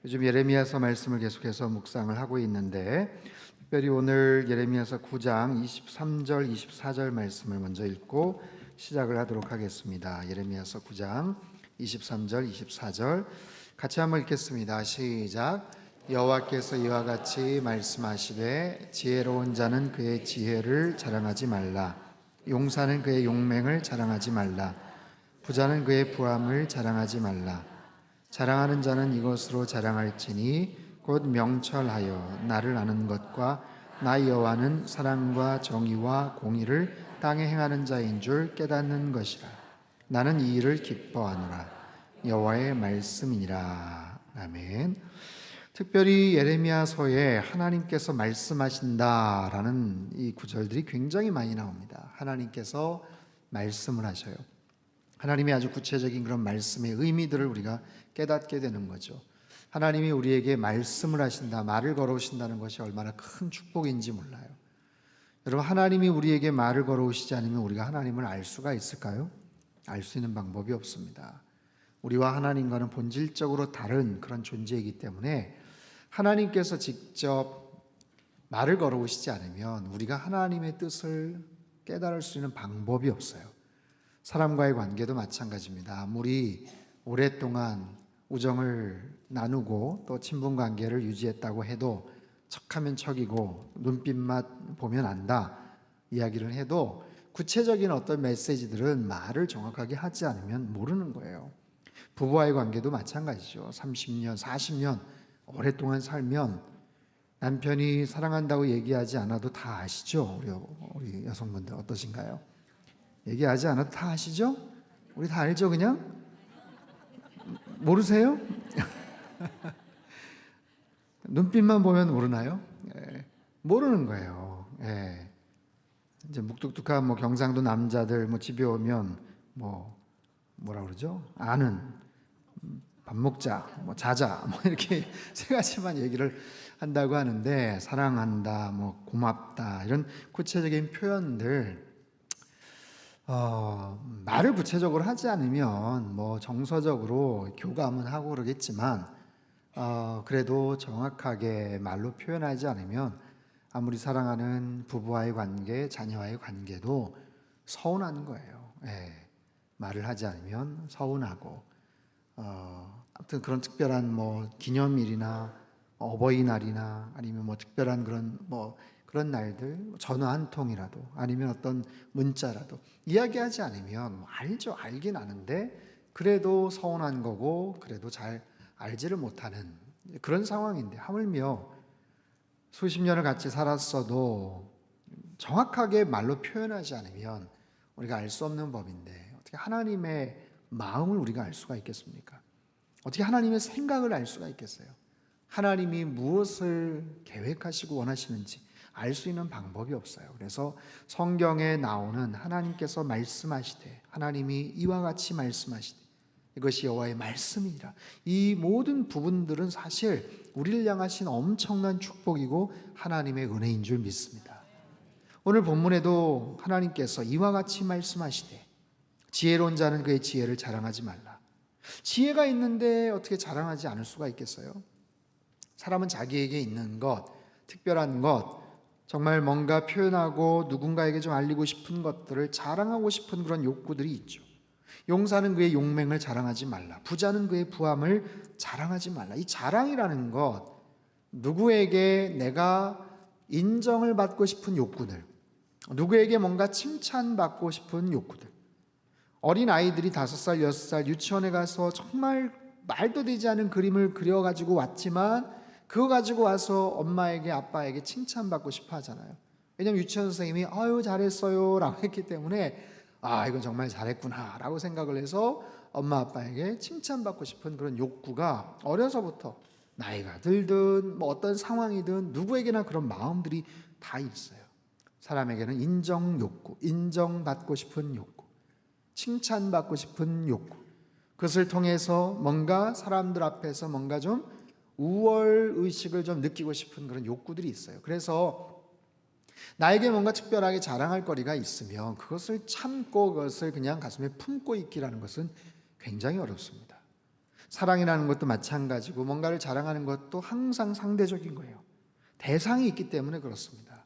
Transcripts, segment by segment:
요즘 예레미야서 말씀을 계속해서 묵상을 하고 있는데, 특별히 오늘 예레미야서 9장 23절 24절 말씀을 먼저 읽고 시작을 하도록 하겠습니다. 예레미야서 9장 23절 24절 같이 한번 읽겠습니다. 시작. 여호와께서 이와 같이 말씀하시되 지혜로운 자는 그의 지혜를 자랑하지 말라. 용사는 그의 용맹을 자랑하지 말라. 부자는 그의 부함을 자랑하지 말라. 자랑하는 자는 이것으로 자랑할지니 곧 명철하여 나를 아는 것과 나 여호와는 사랑과 정의와 공의를 땅에 행하는 자인 줄 깨닫는 것이라. 나는 이 일을 기뻐하노라. 여호와의 말씀이니라. 아멘. 특별히 예레미야서에 하나님께서 말씀하신다라는 이 구절들이 굉장히 많이 나옵니다. 하나님께서 말씀을 하셔요. 하나님이 아주 구체적인 그런 말씀의 의미들을 우리가 깨닫게 되는 거죠. 하나님이 우리에게 말씀을 하신다, 말을 걸어오신다는 것이 얼마나 큰 축복인지 몰라요. 여러분, 하나님이 우리에게 말을 걸어오시지 않으면 우리가 하나님을 알 수가 있을까요? 알 수 있는 방법이 없습니다. 우리와 하나님과는 본질적으로 다른 그런 존재이기 때문에 하나님께서 직접 말을 걸어오시지 않으면 우리가 하나님의 뜻을 깨달을 수 있는 방법이 없어요. 사람과의 관계도 마찬가지입니다. 아무리 오랫동안 우정을 나누고 또 친분 관계를 유지했다고 해도 척하면 척이고 눈빛만 보면 안다 이야기를 해도 구체적인 어떤 메시지들은 말을 정확하게 하지 않으면 모르는 거예요. 부부와의 관계도 마찬가지죠. 30년, 40년 오랫동안 살면 남편이 사랑한다고 얘기하지 않아도 다 아시죠? 우리 여성분들 어떠신가요? 얘기하지 않아도 다 아시죠? 우리 다 알죠, 그냥? 모르세요? 눈빛만 보면 모르나요? 모르는 거예요. 이제 묵뚝뚝한 경상도 남자들 집에 오면 뭐라 그러죠? 아는, 밥 먹자, 자자, 이렇게 세 가지만 얘기를 한다고 하는데, 사랑한다, 고맙다, 이런 구체적인 표현들, 말을 구체적으로 하지 않으면 정서적으로 교감은 하고 그러겠지만, 그래도 정확하게 말로 표현하지 않으면 아무리 사랑하는 부부와의 관계, 자녀와의 관계도 서운한 거예요. 말을 하지 않으면 서운하고, 아무튼 그런 특별한 기념일이나 어버이날이나 아니면 특별한 그런 날들 전화 한 통이라도 아니면 어떤 문자라도 이야기하지 않으면 알죠. 알긴 아는데 그래도 서운한 거고 그래도 잘 알지를 못하는 그런 상황인데, 하물며 수십 년을 같이 살았어도 정확하게 말로 표현하지 않으면 우리가 알 수 없는 법인데 어떻게 하나님의 마음을 우리가 알 수가 있겠습니까? 어떻게 하나님의 생각을 알 수가 있겠어요? 하나님이 무엇을 계획하시고 원하시는지 알 수 있는 방법이 없어요. 그래서 성경에 나오는 하나님께서 말씀하시되, 하나님이 이와 같이 말씀하시되 이것이 여호와의 말씀이라, 이 모든 부분들은 사실 우리를 향하신 엄청난 축복이고 하나님의 은혜인 줄 믿습니다. 오늘 본문에도 하나님께서 이와 같이 말씀하시되 지혜로운 자는 그의 지혜를 자랑하지 말라. 지혜가 있는데 어떻게 자랑하지 않을 수가 있겠어요? 사람은 자기에게 있는 것, 특별한 것, 정말 뭔가 표현하고 누군가에게 좀 알리고 싶은 것들을 자랑하고 싶은 그런 욕구들이 있죠. 용사는 그의 용맹을 자랑하지 말라. 부자는 그의 부함을 자랑하지 말라. 이 자랑이라는 것, 누구에게 내가 인정을 받고 싶은 욕구들, 누구에게 뭔가 칭찬받고 싶은 욕구들. 어린 아이들이 5살, 6살 유치원에 가서 정말 말도 되지 않은 그림을 그려가지고 왔지만 그거 가지고 와서 엄마에게 아빠에게 칭찬받고 싶어 하잖아요. 왜냐하면 유치원 선생님이 아유 잘했어요 라고 했기 때문에 이건 정말 잘했구나 라고 생각을 해서 엄마 아빠에게 칭찬받고 싶은 그런 욕구가 어려서부터, 나이가 들든 어떤 상황이든 누구에게나 그런 마음들이 다 있어요. 사람에게는 인정 욕구, 인정받고 싶은 욕구, 칭찬받고 싶은 욕구, 그것을 통해서 뭔가 사람들 앞에서 뭔가 좀 우월의식을 좀 느끼고 싶은 그런 욕구들이 있어요. 그래서 나에게 뭔가 특별하게 자랑할 거리가 있으면 그것을 참고 그것을 그냥 가슴에 품고 있기라는 것은 굉장히 어렵습니다. 사랑이라는 것도 마찬가지고 뭔가를 자랑하는 것도 항상 상대적인 거예요. 대상이 있기 때문에 그렇습니다.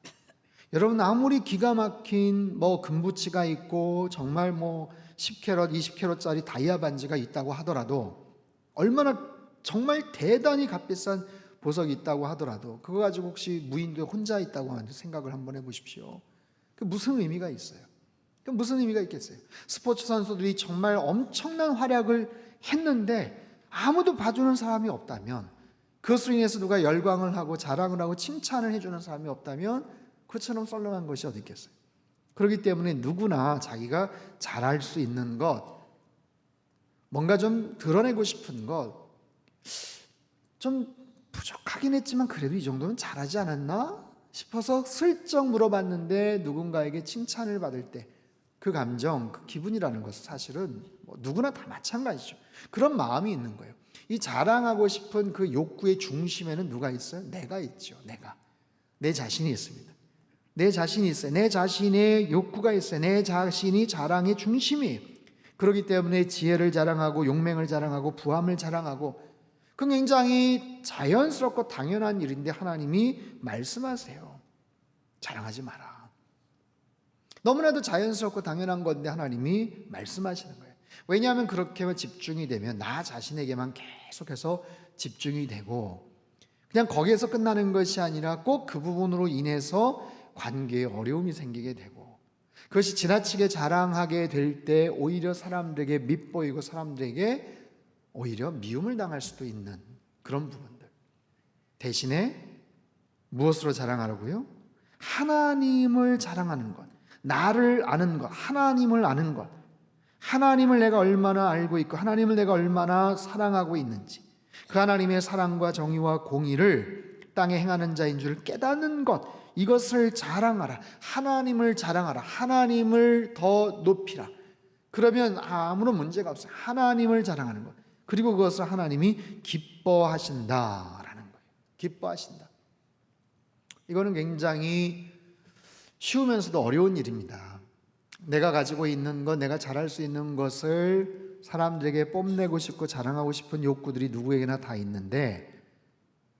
여러분 아무리 기가 막힌 금부치가 있고 정말 10캐럿, 20캐럿짜리 다이아 반지가 있다고 하더라도, 얼마나 정말 대단히 값비싼 보석이 있다고 하더라도 그거 가지고 혹시 무인도에 혼자 있다고 하는데 생각을 한번 해보십시오. 그 무슨 의미가 있어요? 그 무슨 의미가 있겠어요? 스포츠 선수들이 정말 엄청난 활약을 했는데 아무도 봐주는 사람이 없다면, 그것으로 인해서 누가 열광을 하고 자랑을 하고 칭찬을 해주는 사람이 없다면 그처럼 썰렁한 것이 어디 있겠어요? 그렇기 때문에 누구나 자기가 잘할 수 있는 것, 뭔가 좀 드러내고 싶은 것, 좀 부족하긴 했지만 그래도 이 정도면 잘하지 않았나 싶어서 슬쩍 물어봤는데 누군가에게 칭찬을 받을 때 그 감정, 그 기분이라는 것은 사실은 누구나 다 마찬가지죠. 그런 마음이 있는 거예요. 이 자랑하고 싶은 그 욕구의 중심에는 누가 있어요? 내가 있죠. 내 자신이 있습니다. 내 자신이 있어요. 내 자신의 욕구가 있어요. 내 자신이 자랑의 중심이에요. 그렇기 때문에 지혜를 자랑하고 용맹을 자랑하고 부함을 자랑하고, 그건 굉장히 자연스럽고 당연한 일인데 하나님이 말씀하세요. 자랑하지 마라. 너무나도 자연스럽고 당연한 건데 하나님이 말씀하시는 거예요. 왜냐하면 그렇게만 집중이 되면 나 자신에게만 계속해서 집중이 되고, 그냥 거기에서 끝나는 것이 아니라 꼭 그 부분으로 인해서 관계에 어려움이 생기게 되고, 그것이 지나치게 자랑하게 될 때 오히려 사람들에게 밉보이고 사람들에게 오히려 미움을 당할 수도 있는 그런 부분들. 대신에 무엇으로 자랑하라고요? 하나님을 자랑하는 것, 나를 아는 것, 하나님을 아는 것, 하나님을 내가 얼마나 알고 있고 하나님을 내가 얼마나 사랑하고 있는지, 그 하나님의 사랑과 정의와 공의를 땅에 행하는 자인 줄 깨닫는 것, 이것을 자랑하라. 하나님을 자랑하라. 하나님을 더 높이라. 그러면 아무런 문제가 없어요. 하나님을 자랑하는 것, 그리고 그것을 하나님이 기뻐하신다라는 거예요. 기뻐하신다. 이거는 굉장히 쉬우면서도 어려운 일입니다. 내가 가지고 있는 것, 내가 잘할 수 있는 것을 사람들에게 뽐내고 싶고 자랑하고 싶은 욕구들이 누구에게나 다 있는데,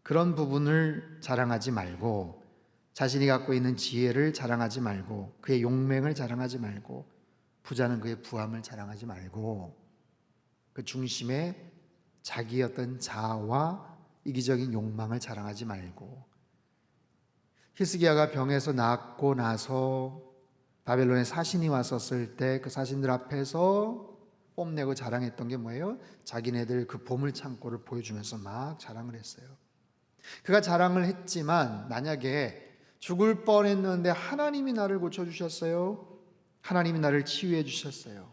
그런 부분을 자랑하지 말고, 자신이 갖고 있는 지혜를 자랑하지 말고, 그의 용맹을 자랑하지 말고, 부자는 그의 부함을 자랑하지 말고, 그 중심에 자기의 어떤 자아와 이기적인 욕망을 자랑하지 말고, 히스기야가 병에서 낫고 나서 바벨론에 사신이 왔었을 때 그 사신들 앞에서 뽐내고 자랑했던 게 뭐예요? 자기네들 그 보물 창고를 보여주면서 막 자랑을 했어요. 그가 자랑을 했지만 만약에 죽을 뻔했는데 하나님이 나를 고쳐주셨어요. 하나님이 나를 치유해 주셨어요.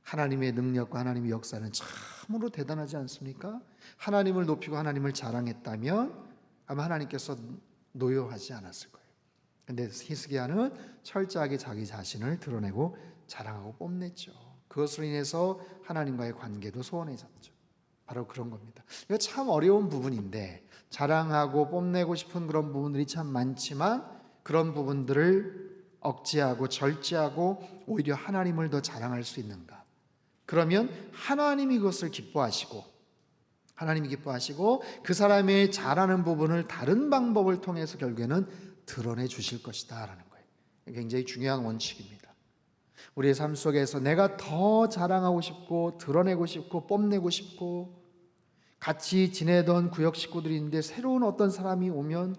하나님의 능력과 하나님의 역사는 참으로 대단하지 않습니까? 하나님을 높이고 하나님을 자랑했다면 아마 하나님께서 노여하지 않았을 거예요. 근데 히스기야는 철저하게 자기 자신을 드러내고 자랑하고 뽐냈죠. 그것으로 인해서 하나님과의 관계도 소원해졌죠. 바로 그런 겁니다. 이거 참 어려운 부분인데, 자랑하고 뽐내고 싶은 그런 부분들이 참 많지만 그런 부분들을 억제하고 절제하고 오히려 하나님을 더 자랑할 수 있는가? 그러면 하나님이 그것을 기뻐하시고, 하나님이 기뻐하시고 그 사람의 잘하는 부분을 다른 방법을 통해서 결국에는 드러내 주실 것이다 라는 거예요. 굉장히 중요한 원칙입니다. 우리의 삶 속에서 내가 더 자랑하고 싶고 드러내고 싶고 뽐내고 싶고, 같이 지내던 구역 식구들이 있는데 새로운 어떤 사람이 오면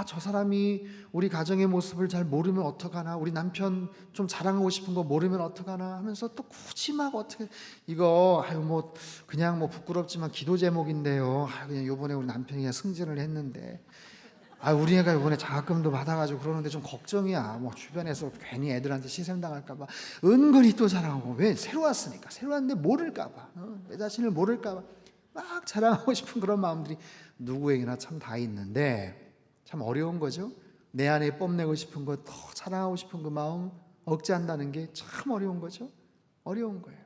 저 사람이 우리 가정의 모습을 잘 모르면 어떡하나, 우리 남편 좀 자랑하고 싶은 거 모르면 어떡하나 하면서 또 굳이 막 어떻게 이거 그냥 부끄럽지만 기도 제목인데요. 그냥 요번에 우리 남편이 그냥 승진을 했는데 우리 애가 이번에 장학금도 받아가지고 그러는데 좀 걱정이야. 주변에서 괜히 애들한테 시샘당할까봐 은근히 또 자랑하고, 왜? 새로 왔으니까. 새로 왔는데 모를까봐, 내 자신을 모를까봐 막 자랑하고 싶은 그런 마음들이 누구에게나 참 다 있는데, 참 어려운 거죠. 내 안에 뽐내고 싶은 것, 더 자랑하고 싶은 그 마음 억제한다는 게 참 어려운 거죠. 어려운 거예요.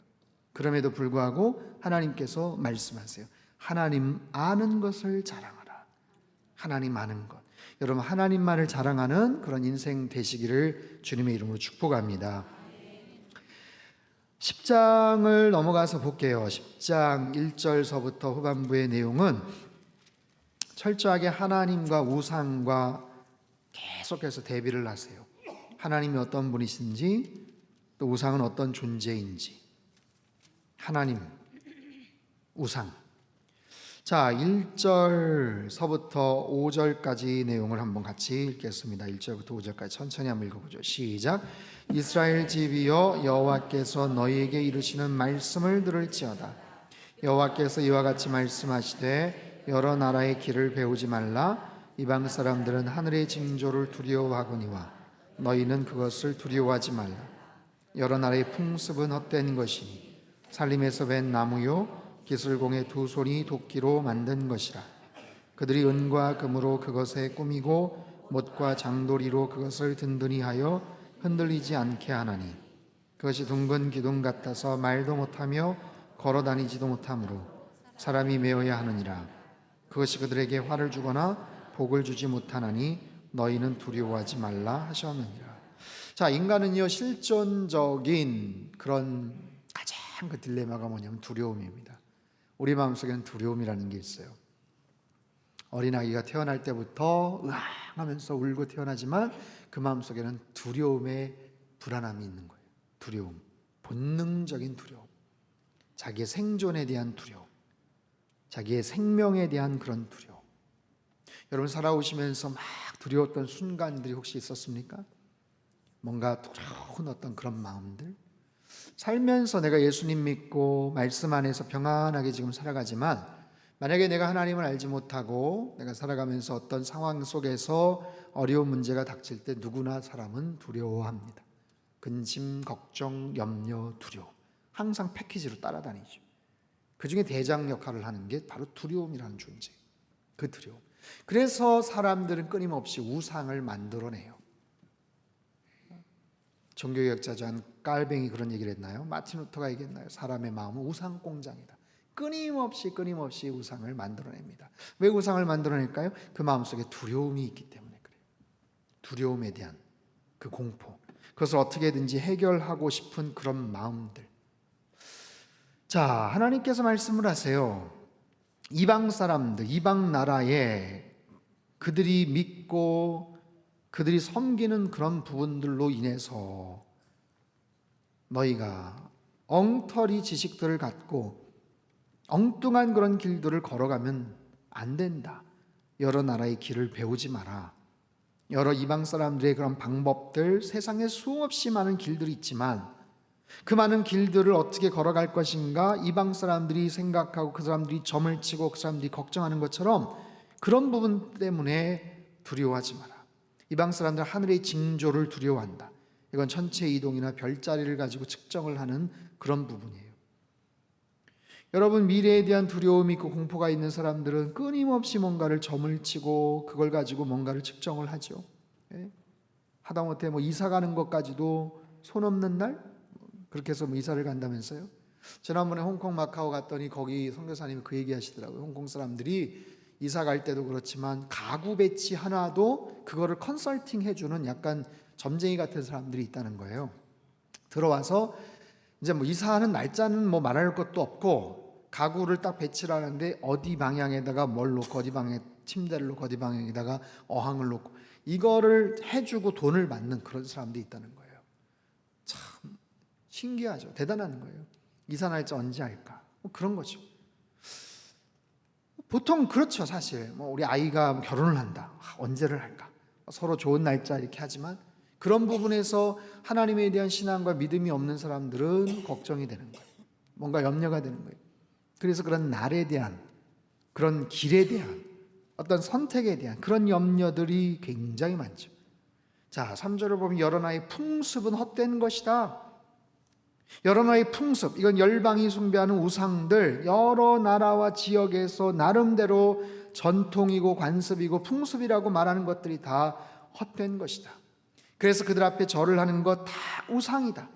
그럼에도 불구하고 하나님께서 말씀하세요. 하나님 아는 것을 자랑하라. 하나님 아는 것. 여러분, 하나님만을 자랑하는 그런 인생 되시기를 주님의 이름으로 축복합니다. 10장을 넘어가서 볼게요. 10장 1절서부터 후반부의 내용은 철저하게 하나님과 우상과 계속해서 대비를 하세요. 하나님이 어떤 분이신지, 또 우상은 어떤 존재인지. 하나님, 우상. 자, 1절서부터 5절까지 내용을 한번 같이 읽겠습니다. 1절부터 5절까지 천천히 한번 읽어보죠. 시작. 이스라엘 집이여, 여호와께서 너희에게 이르시는 말씀을 들을지어다. 여호와께서 이와 같이 말씀하시되 여러 나라의 길을 배우지 말라. 이방 사람들은 하늘의 징조를 두려워하거니와 너희는 그것을 두려워하지 말라. 여러 나라의 풍습은 헛된 것이니 살림에서 벤 나무요 기슬공의 두 손이 도끼로 만든 것이라. 그들이 은과 금으로 그것에 꾸미고 못과 장도리로 그것을 든든히 하여 흔들리지 않게 하나니 그것이 둥근 기둥 같아서 말도 못하며 걸어다니지도 못하므로 사람이 메어야 하느니라. 그것이 그들에게 화를 주거나 복을 주지 못하나니 너희는 두려워하지 말라 하셨느니라. 자, 인간은요 실존적인 그런 가장 그 딜레마가 뭐냐면 두려움입니다. 우리 마음속에는 두려움이라는 게 있어요. 어린아이가 태어날 때부터 으앙 하면서 울고 태어나지만 그 마음속에는 두려움의 불안함이 있는 거예요. 두려움, 본능적인 두려움, 자기의 생존에 대한 두려움, 자기의 생명에 대한 그런 두려움. 여러분 살아오시면서 막 두려웠던 순간들이 혹시 있었습니까? 뭔가 두려운 어떤 그런 마음들. 살면서 내가 예수님 믿고 말씀 안에서 평안하게 지금 살아가지만 만약에 내가 하나님을 알지 못하고 내가 살아가면서 어떤 상황 속에서 어려운 문제가 닥칠 때 누구나 사람은 두려워합니다. 근심, 걱정, 염려, 두려움 항상 패키지로 따라다니죠. 그 중에 대장 역할을 하는 게 바로 두려움이라는 존재. 그 두려움. 그래서 사람들은 끊임없이 우상을 만들어내요. 종교개혁자 존 깔뱅이 그런 얘기를 했나요? 마틴 루터가 얘기했나요? 사람의 마음은 우상 공장이다. 끊임없이 우상을 만들어냅니다. 왜 우상을 만들어낼까요? 그 마음속에 두려움이 있기 때문에 그래요. 두려움에 대한 그 공포, 그것을 어떻게든지 해결하고 싶은 그런 마음들. 자, 하나님께서 말씀을 하세요. 이방 사람들, 이방 나라에 그들이 믿고 그들이 섬기는 그런 부분들로 인해서 너희가 엉터리 지식들을 갖고 엉뚱한 그런 길들을 걸어가면 안 된다. 여러 나라의 길을 배우지 마라. 여러 이방 사람들의 그런 방법들, 세상에 수없이 많은 길들이 있지만 그 많은 길들을 어떻게 걸어갈 것인가 이방 사람들이 생각하고 그 사람들이 점을 치고 그 사람들이 걱정하는 것처럼 그런 부분 때문에 두려워하지 마라. 이방 사람들 하늘의 징조를 두려워한다. 이건 천체 이동이나 별자리를 가지고 측정을 하는 그런 부분이에요. 여러분 미래에 대한 두려움이 있고 공포가 있는 사람들은 끊임없이 뭔가를 점을 치고 그걸 가지고 뭔가를 측정을 하죠. 하다못해 이사 가는 것까지도 손 없는 날 그렇게 해서 이사를 간다면서요. 지난번에 홍콩 마카오 갔더니 거기 선교사님이 그 얘기 하시더라고요. 홍콩 사람들이 이사 갈 때도 그렇지만 가구 배치 하나도 그거를 컨설팅 해주는 약간 점쟁이 같은 사람들이 있다는 거예요. 들어와서 이제 이사하는 날짜는 말할 것도 없고 가구를 딱 배치를 하는데 어디 방향에다가 뭘 놓고 어디 방향에 침대를 놓고 어디 방향에다가 어항을 놓고 이거를 해주고 돈을 받는 그런 사람들이 있다는 거예요. 참 신기하죠. 대단한 거예요. 이사 날짜 언제 할까? 그런 거죠. 보통 그렇죠. 사실 우리 아이가 결혼을 한다. 언제를 할까? 서로 좋은 날짜 이렇게 하지만 그런 부분에서 하나님에 대한 신앙과 믿음이 없는 사람들은 걱정이 되는 거예요. 뭔가 염려가 되는 거예요. 그래서 그런 날에 대한 그런 길에 대한 어떤 선택에 대한 그런 염려들이 굉장히 많죠. 자, 3절을 보면 여러 나라의 풍습은 헛된 것이다. 여러 나라의 풍습, 이건 열방이 숭배하는 우상들, 여러 나라와 지역에서 나름대로 전통이고 관습이고 풍습이라고 말하는 것들이 다 헛된 것이다. 그래서 그들 앞에 절을 하는 것 다 우상이다.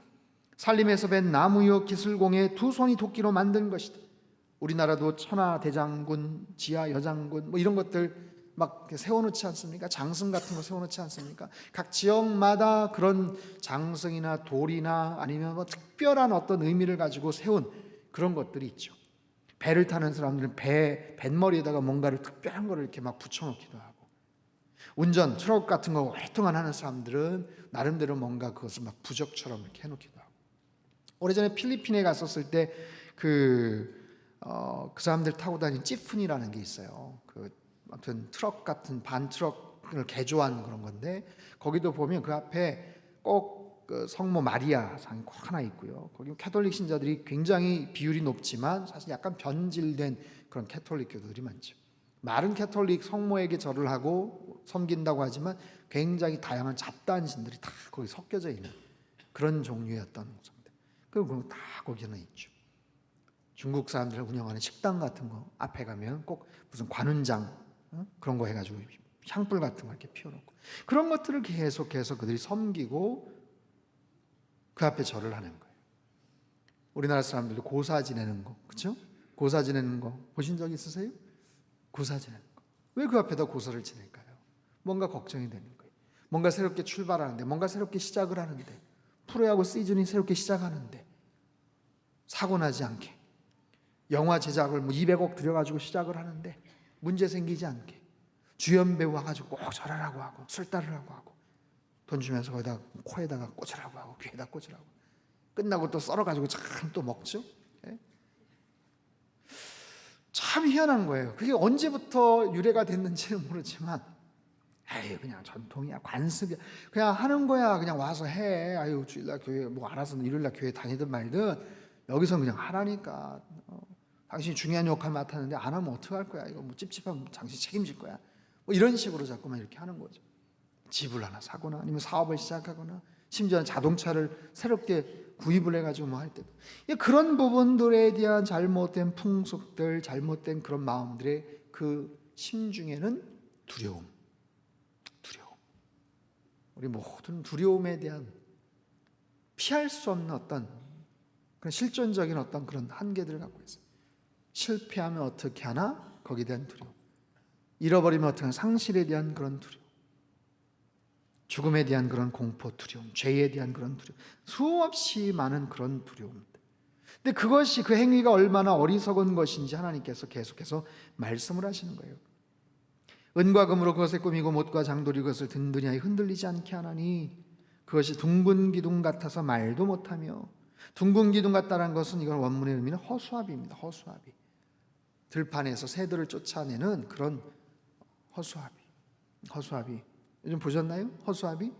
살림에서 벤 나무요 기슬공에 두 손이 도끼로 만든 것이다. 우리나라도 천하 대장군, 지하 여장군 이런 것들 막 세워놓지 않습니까? 장승 같은 거 세워놓지 않습니까? 각 지역마다 그런 장승이나 돌이나 아니면 뭐 특별한 어떤 의미를 가지고 세운 그런 것들이 있죠. 배를 타는 사람들은 뱃머리에다가 뭔가를 특별한 거를 이렇게 막 붙여놓기도 하고, 운전 트럭 같은 거 오랫동안 하는 사람들은 나름대로 뭔가 그것을 막 부적처럼 이렇게 해놓기도 하고. 오래전에 필리핀에 갔었을 때 그 사람들 타고 다니는 찌푼이라는 게 있어요. 아무튼 트럭 같은 반 트럭을 개조한 그런 건데, 거기도 보면 그 앞에 꼭 그 성모 마리아 상이 꼭 하나 있고요. 거기 캐톨릭 신자들이 굉장히 비율이 높지만 사실 약간 변질된 그런 캐톨릭 교도들이 많죠. 마른 캐톨릭 성모에게 절을 하고 섬긴다고 하지만 굉장히 다양한 잡다한 신들이 다 거기 섞여져 있는 그런 종류였던 곳입니다. 그리고 다 거기는 있죠. 중국 사람들 운영하는 식당 같은 거 앞에 가면 꼭 무슨 관훈장 그런 거 해가지고 향불 같은 거 이렇게 피워놓고, 그런 것들을 계속해서 그들이 섬기고 그 앞에 절을 하는 거예요. 우리나라 사람들도 고사 지내는 거, 그렇죠? 고사 지내는 거 보신 적 있으세요? 고사 지내는 거. 왜 그 앞에다 고사를 지낼까요? 뭔가 걱정이 되는 거예요. 뭔가 새롭게 출발하는데, 뭔가 새롭게 시작을 하는데, 프로야구 시즌이 새롭게 시작하는데 사고 나지 않게, 영화 제작을 뭐 200억 들여가지고 시작을 하는데 문제 생기지 않게 주연 배우 와가지고 꼭 절하라고 하고 술 따르라고 하고 돈 주면서 거기다 코에다가 꽂으라고 하고 귀에다 꽂으라고, 끝나고 또 썰어가지고 참 또 먹죠. 예? 참 희한한 거예요. 그게 언제부터 유래가 됐는지는 모르지만, 에이 그냥 전통이야, 관습이야, 그냥 하는 거야, 그냥 와서 해. 아유 주일날 교회 뭐 알아서 일요일날 교회 다니든 말든 여기서 그냥 하라니까. 당신이 중요한 역할 맡았는데 안 하면 어떡할 거야, 이거 뭐 찝찝하면 당신 책임질 거야, 뭐 이런 식으로 자꾸만 이렇게 하는 거죠. 집을 하나 사거나 아니면 사업을 시작하거나 심지어는 자동차를 새롭게 구입을 해가지고 뭐 할 때도 그런 부분들에 대한 잘못된 풍속들, 잘못된 그런 마음들의 그 심중에는 두려움. 우리 모든 두려움에 대한 피할 수 없는 어떤 그런 실존적인 어떤 그런 한계들을 갖고 있어요. 실패하면 어떻게 하나 거기에 대한 두려움, 잃어버리면 어떻게 하나 상실에 대한 그런 두려움, 죽음에 대한 그런 공포, 두려움, 죄에 대한 그런 두려움, 수없이 많은 그런 두려움들. 근데 그것이, 그 행위가 얼마나 어리석은 것인지 하나님께서 계속해서 말씀을 하시는 거예요. 은과 금으로 그것을 꾸미고 못과 장돌이 그것을 든든히 흔들리지 않게 하나니 그것이 둥근 기둥 같아서 말도 못하며, 둥근 기둥 같다는 것은 이건 원문의 의미는 허수아비입니다. 허수아비, 들판에서 새들을 쫓아내는 그런 허수아비. 요즘 보셨나요? 허수아비?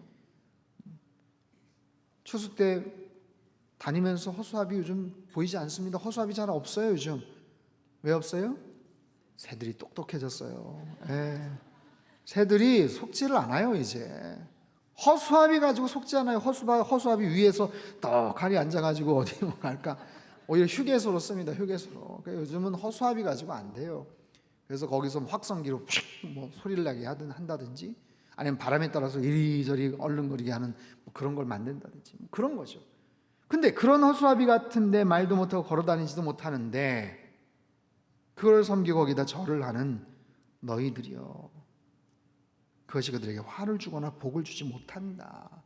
추수 때 다니면서 허수아비 요즘 보이지 않습니다. 허수아비 잘 없어요 요즘. 왜 없어요? 새들이 똑똑해졌어요. 예. 새들이 속지를 않아요 이제. 허수아비 가지고 속지 않아요. 허수아비 위에서 떡하니 앉아가지고 어디 뭐 갈까, 오히려 휴게소로 씁니다. 휴게소로. 그러니까 요즘은 허수아비 가지고 안 돼요. 그래서 거기서 확성기로 뭐 소리를 나게 한다든지 아니면 바람에 따라서 이리저리 얼른거리게 하는 뭐 그런 걸 만든다든지 뭐 그런 거죠. 근데 그런 허수아비 같은데 말도 못하고 걸어다니지도 못하는데 그걸 섬기고 거기다 절을 하는 너희들이여, 그것이 그들에게 화를 주거나 복을 주지 못한다.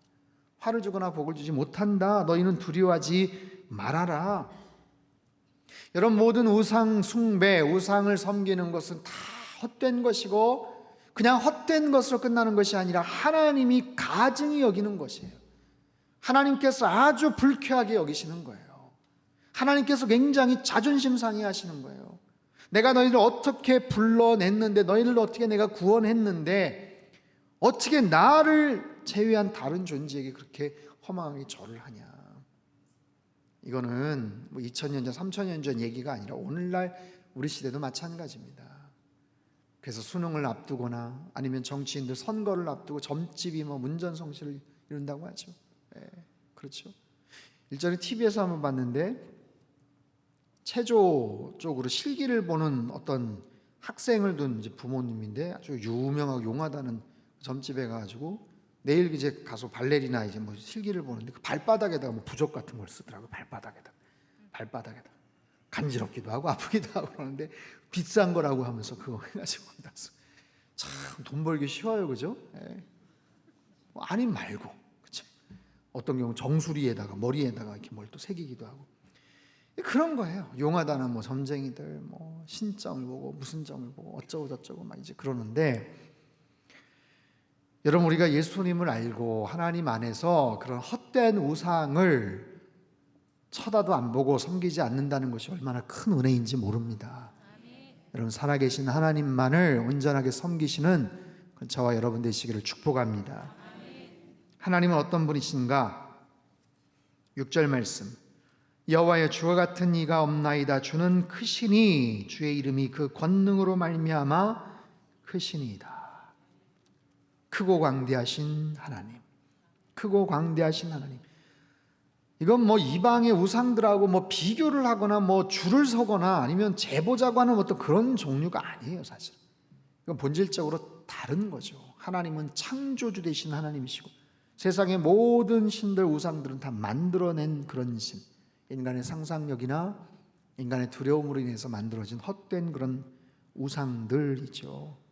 화를 주거나 복을 주지 못한다. 너희는 두려워하지 말아라. 여러분, 모든 우상 숭배, 우상을 섬기는 것은 다 헛된 것이고 그냥 헛된 것으로 끝나는 것이 아니라 하나님이 가증히 여기는 것이에요. 하나님께서 아주 불쾌하게 여기시는 거예요. 하나님께서 굉장히 자존심 상해하시는 거예요. 내가 너희를 어떻게 불러냈는데, 너희를 어떻게 내가 구원했는데 어떻게 나를 제외한 다른 존재에게 그렇게 허망하게 절을 하냐. 이거는 뭐 2000년 전, 3000년 전 얘기가 아니라 오늘날 우리 시대도 마찬가지입니다. 그래서 수능을 앞두거나 아니면 정치인들 선거를 앞두고 점집이 뭐 문전성시를 이룬다고 하죠. 그렇죠. 일전에 TV에서 한번 봤는데 체조 쪽으로 실기를 보는 어떤 학생을 둔 이제 부모님인데 아주 유명하고 용하다는 점집에 가가지고 내일 이제 가서 발레리나 이제 뭐 실기를 보는데 그 발바닥에다가 뭐 부적 같은 걸 쓰더라고요. 발바닥에다 간지럽기도 하고 아프기도 하고 그러는데 비싼 거라고 하면서 그거 해가지고 참 돈 벌기 쉬워요, 그죠? 예. 아님 말고, 그렇죠? 어떤 경우 정수리에다가 머리에다가 이렇게 뭘 또 새기기도 하고 그런 거예요. 용하다는 뭐 점쟁이들 뭐 신점을 보고 무슨 점을 보고 어쩌고 저쩌고 막 이제 그러는데, 여러분 우리가 예수님을 알고 하나님 안에서 그런 헛된 우상을 쳐다도 안 보고 섬기지 않는다는 것이 얼마나 큰 은혜인지 모릅니다. 여러분 살아계신 하나님만을 온전하게 섬기시는 저와 여러분 되시기를 축복합니다. 하나님은 어떤 분이신가? 6절 말씀, 여호와여 주와 같은 이가 없나이다. 주는 크시니 주의 이름이 그 권능으로 말미암아 크시니이다. 크고 광대하신 하나님, 크고 광대하신 하나님. 이건 뭐 이방의 우상들하고 뭐 비교를 하거나 뭐 줄을 서거나 아니면 재보자고 하는 어떤 그런 종류가 아니에요. 사실 이건 본질적으로 다른 거죠. 하나님은 창조주 되신 하나님이시고 세상의 모든 신들 우상들은 다 만들어낸 그런 신, 인간의 상상력이나 인간의 두려움으로 인해서 만들어진 헛된 그런 우상들이죠.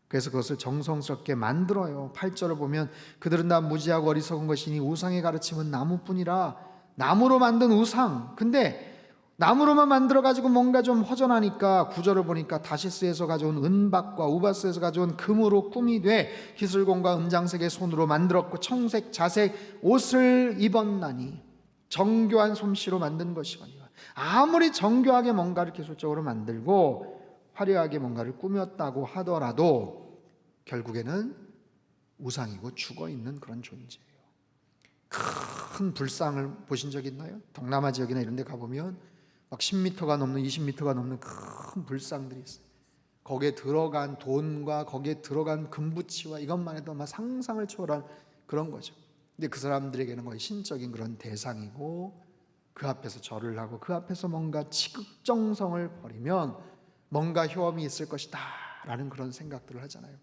그래서 그것을 정성스럽게 만들어요. 8절을 보면 그들은 다 무지하고 어리석은 것이니 우상의 가르침은 나무뿐이라. 나무로 만든 우상. 근데 나무로만 만들어가지고 뭔가 좀 허전하니까 9절을 보니까 다시스에서 가져온 은박과 우바스에서 가져온 금으로 꿈이 돼 기슬공과 음장색의 손으로 만들었고 청색 자색 옷을 입었나니 정교한 솜씨로 만든 것이거니와. 아무리 정교하게 뭔가를 기술적으로 만들고 화려하게 뭔가를 꾸몄다고 하더라도 결국에는 우상이고 죽어있는 그런 존재예요. 큰 불상을 보신 적 있나요? 동남아 지역이나 이런 데 가보면 막 10m가 넘는 20m가 넘는 큰 불상들이 있어요. 거기에 들어간 돈과 거기에 들어간 금부치와 이것만 해도 막 상상을 초월한 그런 거죠. 근데 그 사람들에게는 거의 신적인 그런 대상이고 그 앞에서 절을 하고 그 앞에서 뭔가 지극정성을 벌이면 뭔가 효험이 있을 것이다 라는 그런 생각들을 하잖아요.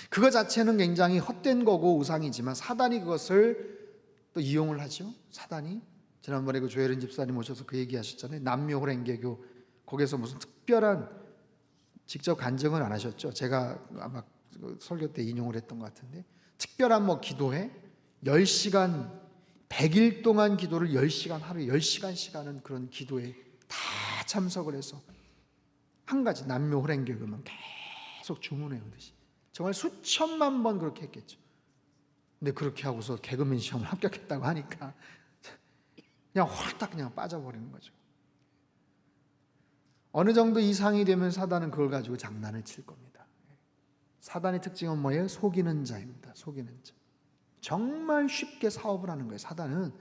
그거 자체는 굉장히 헛된 거고 우상이지만 사단이 그것을 또 이용을 하죠. 사단이 지난번에 그 조혜린 집사님 오셔서 그 얘기하셨잖아요. 남묘호랭개교 거기서 무슨 특별한, 직접 간증은 안 하셨죠. 제가 아마 설교 때 인용을 했던 것 같은데 특별한 뭐 기도회 10시간 100일 동안 기도를 10시간 하루에 10시간씩 하는 그런 기도에 다 참석을 해서 한 가지 남묘호랭개교만 계속 주문해 오듯이 정말 수천만 번 그렇게 했겠죠. 근데 그렇게 하고서 개그맨 시험을 합격했다고 하니까 그냥 홀딱 그냥 빠져버리는 거죠. 어느 정도 이상이 되면 사단은 그걸 가지고 장난을 칠 겁니다. 사단의 특징은 뭐예요? 속이는 자입니다. 속이는 자. 정말 쉽게 사업을 하는 거예요. 사단은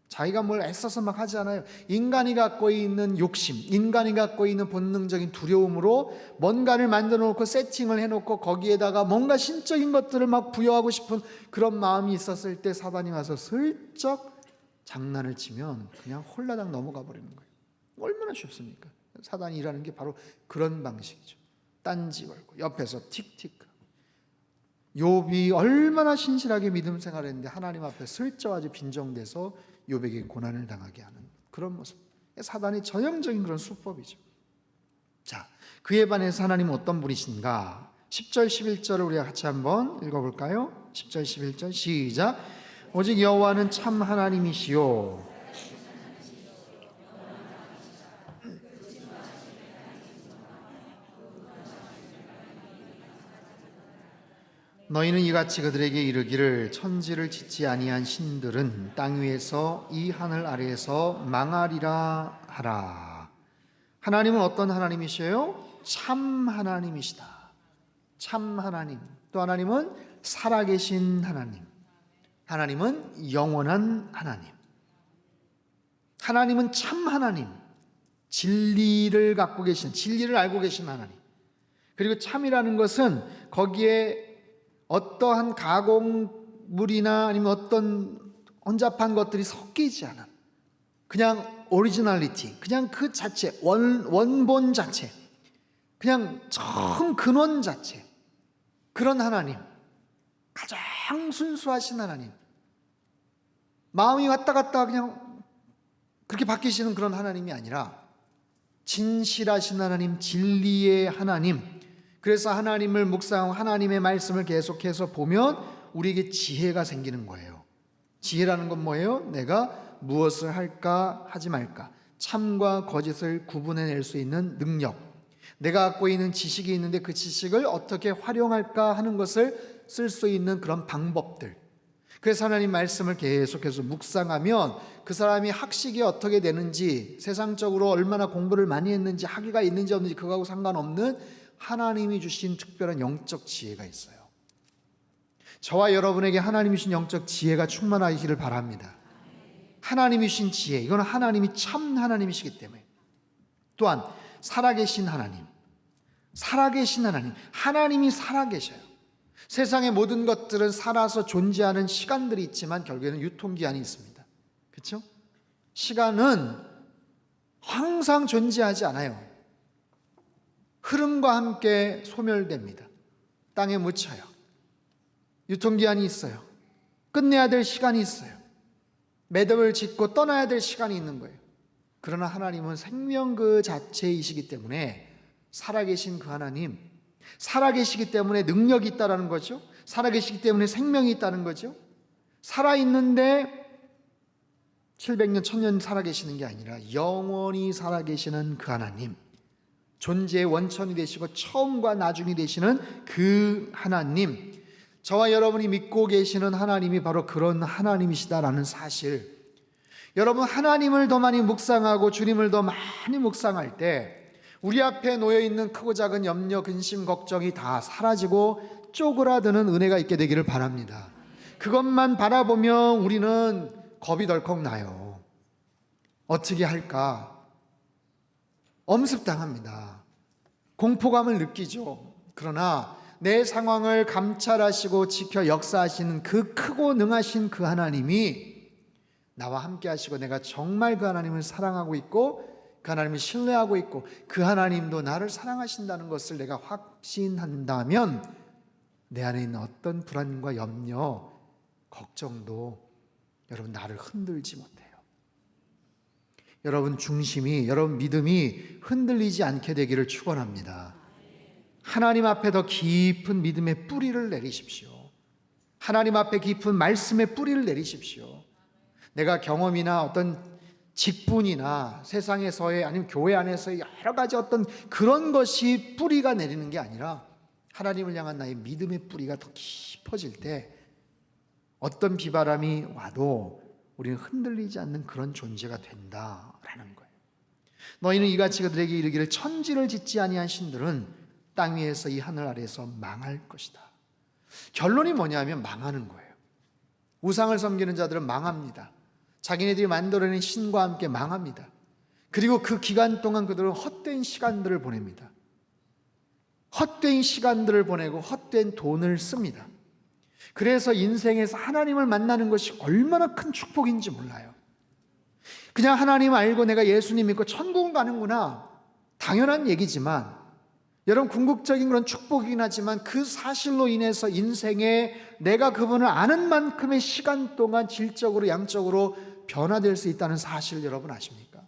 자기가 뭘 애써서 막 하지 않아요. 인간이 갖고 있는 욕심, 인간이 갖고 있는 본능적인 두려움으로 뭔가를 만들어 놓고 세팅을 해놓고 거기에다가 뭔가 신적인 것들을 막 부여하고 싶은 그런 마음이 있었을 때 사단이 와서 슬쩍 장난을 치면 그냥 홀라당 넘어가 버리는 거예요. 얼마나 쉽습니까? 사단이 일하는 게 바로 그런 방식이죠. 딴지 걸고 옆에서 틱틱하고. 욥이 얼마나 신실하게 믿음 생활했는데 하나님 앞에 슬쩍 아주 빈정돼서 욥에게 고난을 당하게 하는 그런 모습. 사단의 전형적인 그런 수법이죠. 자, 그에 반해서 하나님은 어떤 분이신가? 10절 11절을 우리가 같이 한번 읽어볼까요? 10절 11절 시작. 오직 여호와는 참 하나님이시요 너희는 이같이 그들에게 이르기를 천지를 짓지 아니한 신들은 땅 위에서 이 하늘 아래에서 망하리라 하라. 하나님은 어떤 하나님이셔요? 참 하나님이시다. 참 하나님. 또 하나님은 살아계신 하나님. 하나님은 영원한 하나님. 하나님은 참 하나님. 진리를 갖고 계신, 진리를 알고 계신 하나님. 그리고 참이라는 것은 거기에 어떠한 가공물이나 아니면 어떤 혼잡한 것들이 섞이지 않은 그냥 오리지널리티, 그냥 그 자체, 원본 자체, 그냥 처음 근원 자체, 그런 하나님, 가장 순수하신 하나님, 마음이 왔다 갔다 그냥 그렇게 바뀌시는 그런 하나님이 아니라 진실하신 하나님, 진리의 하나님, 그래서 하나님을 묵상하고 하나님의 말씀을 계속해서 보면 우리에게 지혜가 생기는 거예요. 지혜라는 건 뭐예요? 내가 무엇을 할까 하지 말까, 참과 거짓을 구분해낼 수 있는 능력, 내가 갖고 있는 지식이 있는데 그 지식을 어떻게 활용할까 하는 것을 쓸 수 있는 그런 방법들. 그래서 하나님 말씀을 계속해서 묵상하면 그 사람이 학식이 어떻게 되는지, 세상적으로 얼마나 공부를 많이 했는지, 학위가 있는지 없는지 그거하고 상관없는 하나님이 주신 특별한 영적 지혜가 있어요. 저와 여러분에게 하나님이 주신 영적 지혜가 충만하기를 바랍니다. 하나님이 주신 지혜, 이건 하나님이 참 하나님이시기 때문에. 또한 살아계신 하나님, 하나님이 살아계셔요. 세상의 모든 것들은 살아서 존재하는 시간들이 있지만 결국에는 유통기한이 있습니다. 그렇죠? 시간은 항상 존재하지 않아요. 흐름과 함께 소멸됩니다. 땅에 묻혀요. 유통기한이 있어요. 끝내야 될 시간이 있어요. 매듭을 짓고 떠나야 될 시간이 있는 거예요. 그러나 하나님은 생명 그 자체이시기 때문에, 살아계신 그 하나님, 살아계시기 때문에 능력이 있다는 거죠. 살아계시기 때문에 생명이 있다는 거죠. 살아있는데 700년, 1000년 살아계시는 게 아니라 영원히 살아계시는 그 하나님, 존재의 원천이 되시고 처음과 나중이 되시는 그 하나님, 저와 여러분이 믿고 계시는 하나님이 바로 그런 하나님이시다라는 사실, 여러분 하나님을 더 많이 묵상하고 주님을 더 많이 묵상할 때 우리 앞에 놓여있는 크고 작은 염려, 근심, 걱정이 다 사라지고 쪼그라드는 은혜가 있게 되기를 바랍니다. 그것만 바라보면 우리는 겁이 덜컥 나요. 어떻게 할까? 엄습당합니다. 공포감을 느끼죠. 그러나 내 상황을 감찰하시고 지켜 역사하시는 그 크고 능하신 그 하나님이 나와 함께 하시고, 내가 정말 그 하나님을 사랑하고 있고 그 하나님을 신뢰하고 있고 그 하나님도 나를 사랑하신다는 것을 내가 확신한다면 내 안에 있는 어떤 불안과 염려, 걱정도 여러분 나를 흔들지 못해요. 여러분 중심이, 여러분 믿음이 흔들리지 않게 되기를 축원합니다. 하나님 앞에 더 깊은 믿음의 뿌리를 내리십시오. 하나님 앞에 깊은 말씀의 뿌리를 내리십시오. 내가 경험이나 어떤 직분이나 세상에서의, 아니면 교회 안에서의 여러 가지 어떤 그런 것이 뿌리가 내리는 게 아니라 하나님을 향한 나의 믿음의 뿌리가 더 깊어질 때 어떤 비바람이 와도 우리는 흔들리지 않는 그런 존재가 된다라는 거예요. 너희는 이같이 그들에게 이르기를 천지를 짓지 아니한 신들은 땅 위에서 이 하늘 아래에서 망할 것이다. 결론이 뭐냐면 망하는 거예요. 우상을 섬기는 자들은 망합니다. 자기네들이 만들어낸 신과 함께 망합니다. 그리고 그 기간 동안 그들은 헛된 시간들을 보냅니다. 헛된 시간들을 보내고 헛된 돈을 씁니다. 그래서 인생에서 하나님을 만나는 것이 얼마나 큰 축복인지 몰라요. 그냥 하나님 알고 내가 예수님 믿고 천국은 가는구나, 당연한 얘기지만, 여러분 궁극적인 그런 축복이긴 하지만 그 사실로 인해서 인생에 내가 그분을 아는 만큼의 시간 동안 질적으로 양적으로 변화될 수 있다는 사실을 여러분 아십니까?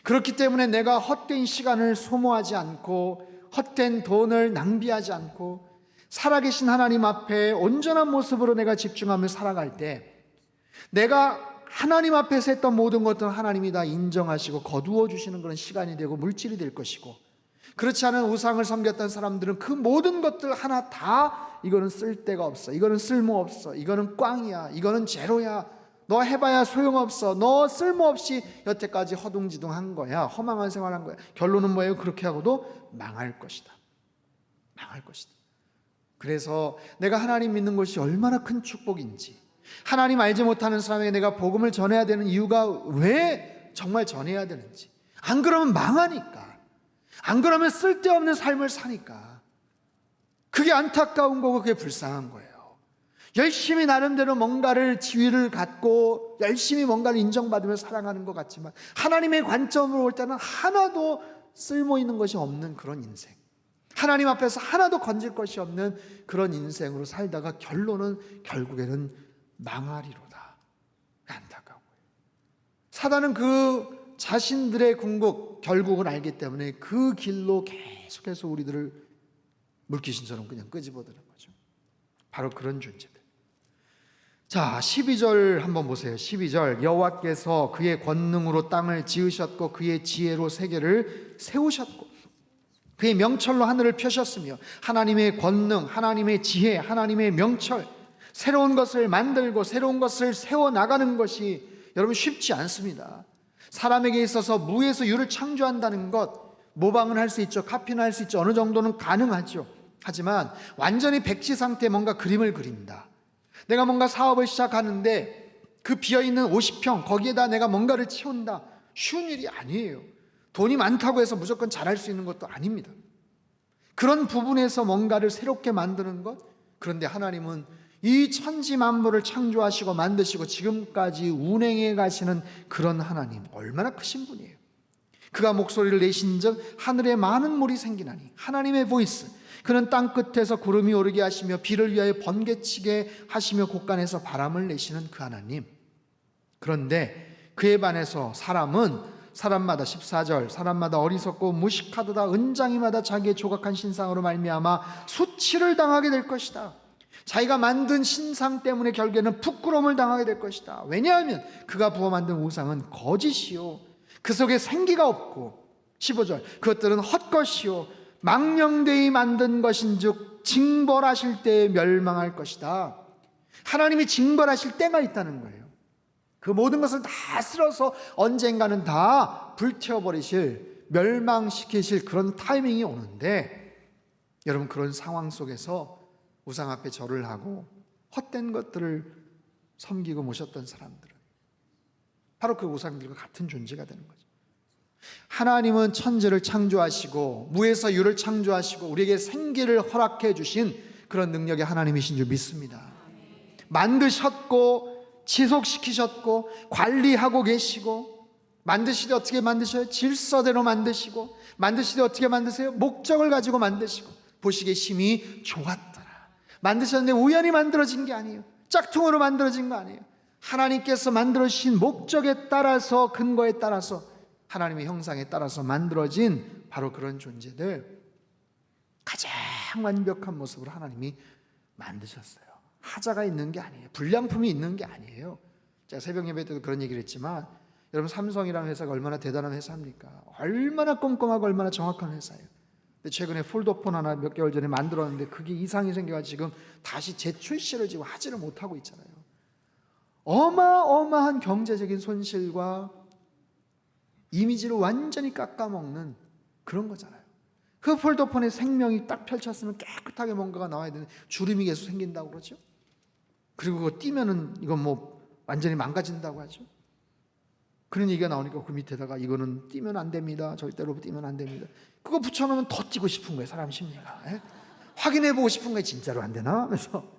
그렇기 때문에 내가 헛된 시간을 소모하지 않고 헛된 돈을 낭비하지 않고 살아계신 하나님 앞에 온전한 모습으로 내가 집중하며 살아갈 때, 내가 하나님 앞에서 했던 모든 것들은 하나님이 다 인정하시고 거두어 주시는 그런 시간이 되고 물질이 될 것이고, 그렇지 않은 우상을 섬겼던 사람들은 그 모든 것들 하나 다 이거는 쓸데가 없어, 이거는 쓸모없어, 이거는 꽝이야, 이거는 제로야, 너 해봐야 소용없어, 너 쓸모없이 여태까지 허둥지둥한 거야, 허망한 생활한 거야. 결론은 뭐예요? 그렇게 하고도 망할 것이다. 망할 것이다. 그래서 내가 하나님 믿는 것이 얼마나 큰 축복인지, 하나님 알지 못하는 사람에게 내가 복음을 전해야 되는 이유가 왜 정말 전해야 되는지, 안 그러면 망하니까, 안 그러면 쓸데없는 삶을 사니까 그게 안타까운 거고 그게 불쌍한 거예요. 열심히 나름대로 뭔가를 지위를 갖고 열심히 뭔가를 인정받으며 살아가는 것 같지만 하나님의 관점으로 볼 때는 하나도 쓸모 있는 것이 없는 그런 인생, 하나님 앞에서 하나도 건질 것이 없는 그런 인생으로 살다가 결국에는 망하리로다. 안타까워요. 사단은 그 자신들의 궁극, 결국을 알기 때문에 그 길로 계속해서 우리들을 물귀신처럼 그냥 끄집어드는 거죠. 바로 그런 존재들. 자, 12절 한번 보세요. 12절, 여호와께서 그의 권능으로 땅을 지으셨고 그의 지혜로 세계를 세우셨고 그의 명철로 하늘을 펴셨으며, 하나님의 권능, 하나님의 지혜, 하나님의 명철, 새로운 것을 만들고 새로운 것을 세워나가는 것이 여러분 쉽지 않습니다. 사람에게 있어서 무에서 유를 창조한다는 것, 모방은 할 수 있죠. 카피는 할 수 있죠. 어느 정도는 가능하죠. 하지만 완전히 백지 상태에 뭔가 그림을 그린다. 내가 뭔가 사업을 시작하는데 그 비어있는 50평 거기에다 내가 뭔가를 채운다. 쉬운 일이 아니에요. 돈이 많다고 해서 무조건 잘할 수 있는 것도 아닙니다. 그런 부분에서 뭔가를 새롭게 만드는 것. 그런데 하나님은 이 천지 만물을 창조하시고 만드시고 지금까지 운행해 가시는 그런 하나님, 얼마나 크신 분이에요. 그가 목소리를 내신즉 하늘에 많은 물이 생기나니, 하나님의 보이스. 그는 땅끝에서 구름이 오르게 하시며 비를 위하여 번개치게 하시며 곳간에서 바람을 내시는 그 하나님. 그런데 그에 반해서 사람마다 14절, 사람마다 어리석고 무식하도다. 은장이마다 자기의 조각한 신상으로 말미암아 수치를 당하게 될 것이다. 자기가 만든 신상 때문에 결국에는 부끄러움을 당하게 될 것이다. 왜냐하면 그가 부어 만든 우상은 거짓이요 그 속에 생기가 없고, 15절, 그것들은 헛것이요 망령되이 만든 것인즉 징벌하실 때에 멸망할 것이다. 하나님이 징벌하실 때가 있다는 거예요. 그 모든 것을 다 쓸어서 언젠가는 다 불태워버리실, 멸망시키실 그런 타이밍이 오는데, 여러분 그런 상황 속에서 우상 앞에 절을 하고 헛된 것들을 섬기고 모셨던 사람들은 바로 그 우상들과 같은 존재가 되는 거죠. 하나님은 천지를 창조하시고 무에서 유를 창조하시고 우리에게 생기를 허락해 주신 그런 능력의 하나님이신 줄 믿습니다. 만드셨고 지속시키셨고 관리하고 계시고, 만드실 때 어떻게 만드셔요? 질서대로 만드시고, 만드실 때 어떻게 만드세요? 목적을 가지고 만드시고, 보시기에 심히 좋았더라. 만드셨는데 우연히 만들어진 게 아니에요. 짝퉁으로 만들어진 거 아니에요. 하나님께서 만들어주신 목적에 따라서, 근거에 따라서, 하나님의 형상에 따라서 만들어진 바로 그런 존재들, 가장 완벽한 모습으로 하나님이 만드셨어요. 하자가 있는 게 아니에요. 불량품이 있는 게 아니에요. 제가 새벽 예배 때도 그런 얘기를 했지만, 여러분 삼성이라는 회사가 얼마나 대단한 회사입니까? 얼마나 꼼꼼하고 얼마나 정확한 회사예요. 근데 최근에 폴더폰 하나 몇 개월 전에 만들었는데 그게 이상이 생겨서 지금 다시 재출시를 지금 하지를 못하고 있잖아요. 어마어마한 경제적인 손실과 이미지를 완전히 깎아먹는 그런 거잖아요. 그 폴더폰의 생명이 딱 펼쳤으면 깨끗하게 뭔가가 나와야 되는데 주름이 계속 생긴다고 그러죠. 그리고 그거 띄면은 이건 뭐 완전히 망가진다고 하죠. 그런 얘기가 나오니까 그 밑에다가 이거는 띄면 안 됩니다. 절대로 띄면 안 됩니다. 그거 붙여놓으면 더 띄고 싶은 거예요. 사람 심리가. 확인해보고 싶은 거예요. 진짜로 안 되나? 그래서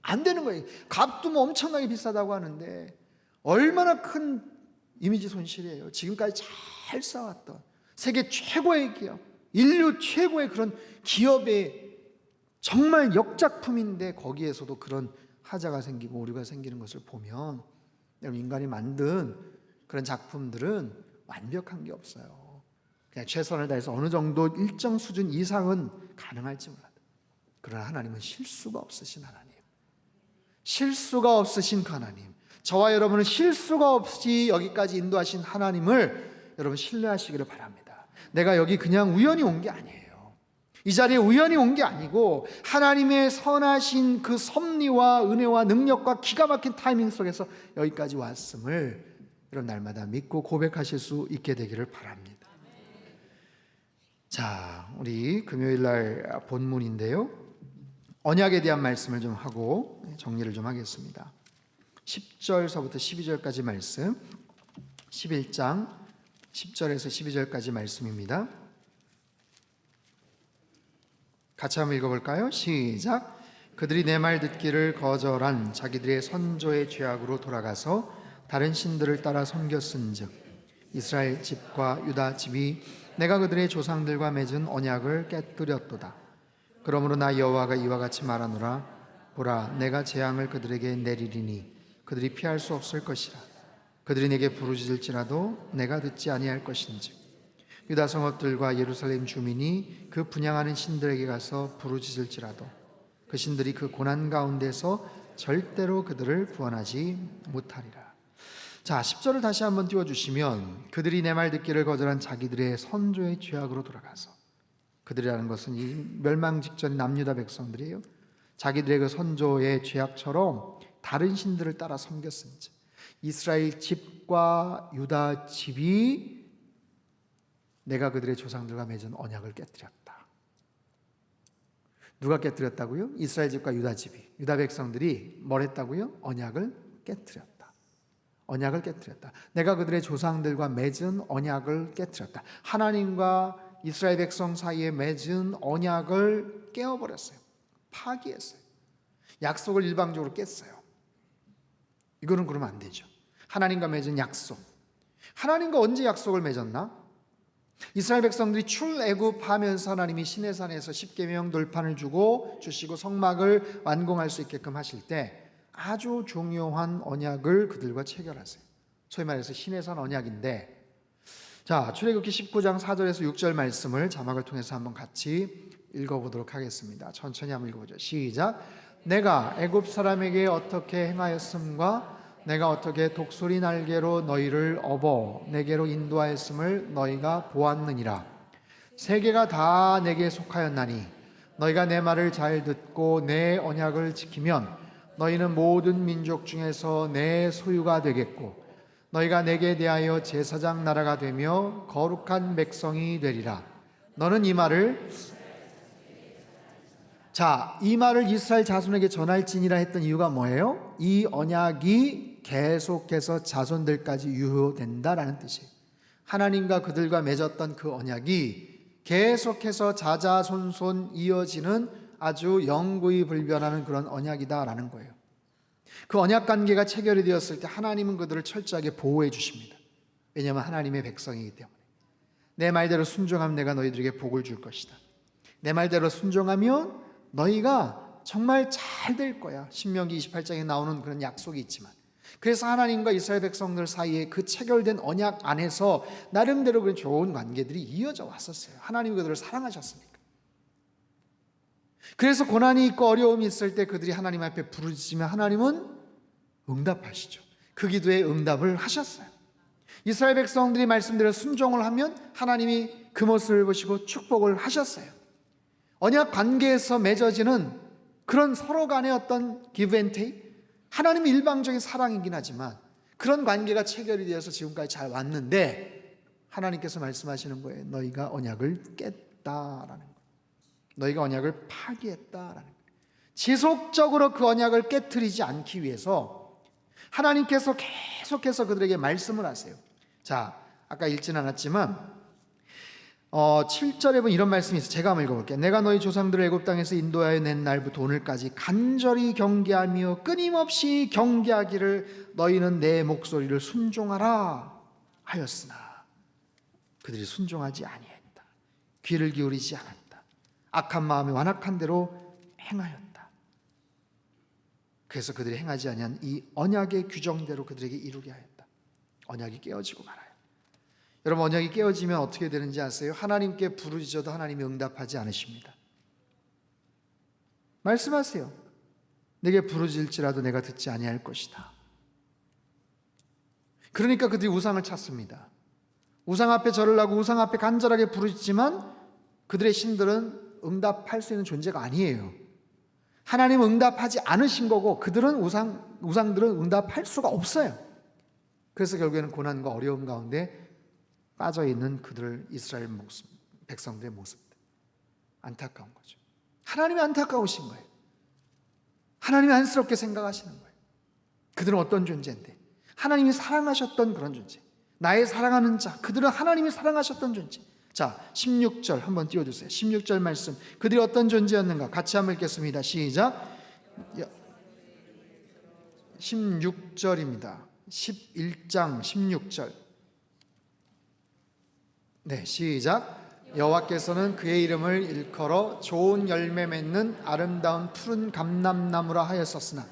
안 되는 거예요. 값도 뭐 엄청나게 비싸다고 하는데 얼마나 큰 이미지 손실이에요. 지금까지 잘 쌓았던 세계 최고의 기업, 인류 최고의 그런 기업의 정말 역작품인데 거기에서도 그런 하자가 생기고 오류가 생기는 것을 보면, 여러분 인간이 만든 그런 작품들은 완벽한 게 없어요. 그냥 최선을 다해서 어느 정도 일정 수준 이상은 가능할지 몰라도, 그러나 하나님은 실수가 없으신 하나님, 실수가 없으신 그 하나님, 저와 여러분은 실수가 없이 여기까지 인도하신 하나님을 여러분 신뢰하시기를 바랍니다. 내가 여기 그냥 우연히 온 게 아니에요. 이 자리에 우연히 온 게 아니고 하나님의 선하신 그 섭리와 은혜와 능력과 기가 막힌 타이밍 속에서 여기까지 왔음을 여러분 날마다 믿고 고백하실 수 있게 되기를 바랍니다. 자, 우리 금요일 날 본문인데요, 언약에 대한 말씀을 좀 하고 정리를 좀 하겠습니다. 10절서부터 12절까지 말씀, 11장 10절에서 12절까지 말씀입니다. 같이 한번 읽어볼까요? 시작. 그들이 내 말 듣기를 거절한 자기들의 선조의 죄악으로 돌아가서 다른 신들을 따라 섬겼은즉 이스라엘 집과 유다 집이 내가 그들의 조상들과 맺은 언약을 깨뜨렸도다. 그러므로 나 여호와가 이와 같이 말하노라. 보라, 내가 재앙을 그들에게 내리리니 그들이 피할 수 없을 것이라. 그들이 내게 부르짖을지라도 내가 듣지 아니할 것인즉 유다 성읍들과 예루살렘 주민이 그 분향하는 신들에게 가서 부르짖을지라도 그 신들이 그 고난 가운데서 절대로 그들을 구원하지 못하리라. 자, 10절을 다시 한번 띄워주시면 그들이 내 말 듣기를 거절한 자기들의 선조의 죄악으로 돌아가서, 그들이라는 것은 이 멸망 직전의 남유다 백성들이에요. 자기들의 그 선조의 죄악처럼 다른 신들을 따라 섬겼으니까 이스라엘 집과 유다 집이 내가 그들의 조상들과 맺은 언약을 깨뜨렸다. 누가 깨뜨렸다고요? 이스라엘 집과 유다 집이, 유다 백성들이 뭘 했다고요? 언약을 깨뜨렸다. 언약을 깨뜨렸다. 내가 그들의 조상들과 맺은 언약을 깨뜨렸다. 하나님과 이스라엘 백성 사이에 맺은 언약을 깨어버렸어요. 파기했어요. 약속을 일방적으로 깼어요. 이거는 그러면 안 되죠. 하나님과 맺은 약속, 하나님과 언제 약속을 맺었나? 이스라엘 백성들이 출애굽하면서 하나님이 시내산에서 십계명 돌판을 주시고 성막을 완공할 수 있게끔 하실 때 아주 중요한 언약을 그들과 체결하세요. 소위 말해서 시내산 언약인데, 자, 출애굽기 19장 4절에서 6절 말씀을 자막을 통해서 한번 같이 읽어보도록 하겠습니다. 천천히 한번 읽어보죠. 시작. 내가 애굽 사람에게 어떻게 행하였음과 내가 어떻게 독수리 날개로 너희를 업어 내게로 인도하였음을 너희가 보았느니라. 세계가 다 내게 속하였나니 너희가 내 말을 잘 듣고 내 언약을 지키면 너희는 모든 민족 중에서 내 소유가 되겠고 너희가 내게 대하여 제사장 나라가 되며 거룩한 백성이 되리라. 너는 이 말을 이 말을 이스라엘 자손에게 전할지니라 했던 이유가 뭐예요? 이 언약이 계속해서 자손들까지 유효된다라는 뜻이에요. 하나님과 그들과 맺었던 그 언약이 계속해서 자자손손 이어지는 아주 영구히 불변하는 그런 언약이다라는 거예요. 그 언약 관계가 체결이 되었을 때 하나님은 그들을 철저하게 보호해 주십니다. 왜냐하면 하나님의 백성이기 때문에. 내 말대로 순종하면 내가 너희들에게 복을 줄 것이다. 내 말대로 순종하면 너희가 정말 잘 될 거야. 신명기 28장에 나오는 그런 약속이 있지만, 그래서 하나님과 이스라엘 백성들 사이에 그 체결된 언약 안에서 나름대로 그런 좋은 관계들이 이어져 왔었어요. 하나님이 그들을 사랑하셨으니까. 그래서 고난이 있고 어려움이 있을 때 그들이 하나님 앞에 부르짖으면 하나님은 응답하시죠. 그 기도에 응답을 하셨어요. 이스라엘 백성들이 말씀대로 순종을 하면 하나님이 그 모습을 보시고 축복을 하셨어요. 언약 관계에서 맺어지는 그런 서로 간의 어떤 give and take, 하나님의 일방적인 사랑이긴 하지만 그런 관계가 체결이 되어서 지금까지 잘 왔는데 하나님께서 말씀하시는 거예요. 너희가 언약을 깼다라는 거예요. 너희가 언약을 파기했다라는 거예요. 지속적으로 그 언약을 깨트리지 않기 위해서 하나님께서 계속해서 그들에게 말씀을 하세요. 자, 아까 읽진 않았지만 7절에 보면 이런 말씀이 있어요. 제가 한번 읽어볼게요. 내가 너희 조상들을 애굽 땅에서 인도하여 낸 날부터 오늘까지 간절히 경계하며 끊임없이 경계하기를 너희는 내 목소리를 순종하라 하였으나 그들이 순종하지 아니했다. 귀를 기울이지 않았다. 악한 마음에 완악한 대로 행하였다. 그래서 그들이 행하지 아니한 이 언약의 규정대로 그들에게 이루게 하였다. 언약이 깨어지고 말아요. 여러분, 언약이 깨어지면 어떻게 되는지 아세요? 하나님께 부르짖어도 하나님이 응답하지 않으십니다. 말씀하세요. 내게 부르짖을지라도 내가 듣지 아니할 것이다. 그러니까 그들이 우상을 찾습니다. 우상 앞에 절을 하고 우상 앞에 간절하게 부르짖지만 그들의 신들은 응답할 수 있는 존재가 아니에요. 하나님은 응답하지 않으신 거고 그들은 우상들은 응답할 수가 없어요. 그래서 결국에는 고난과 어려움 가운데 빠져있는 그들 이스라엘 백성들의 모습, 안타까운 거죠. 하나님이 안타까우신 거예요. 하나님이 안쓰럽게 생각하시는 거예요. 그들은 어떤 존재인데 하나님이 사랑하셨던 그런 존재, 나의 사랑하는 자, 그들은 하나님이 사랑하셨던 존재. 자, 16절 한번 띄워주세요. 16절 말씀, 그들이 어떤 존재였는가 같이 한번 읽겠습니다. 시작. 16절입니다. 11장 16절. 네, 시작. 여호와께서는 그의 이름을 일컬어 좋은 열매 맺는 아름다운 푸른 감람나무라 하였었으나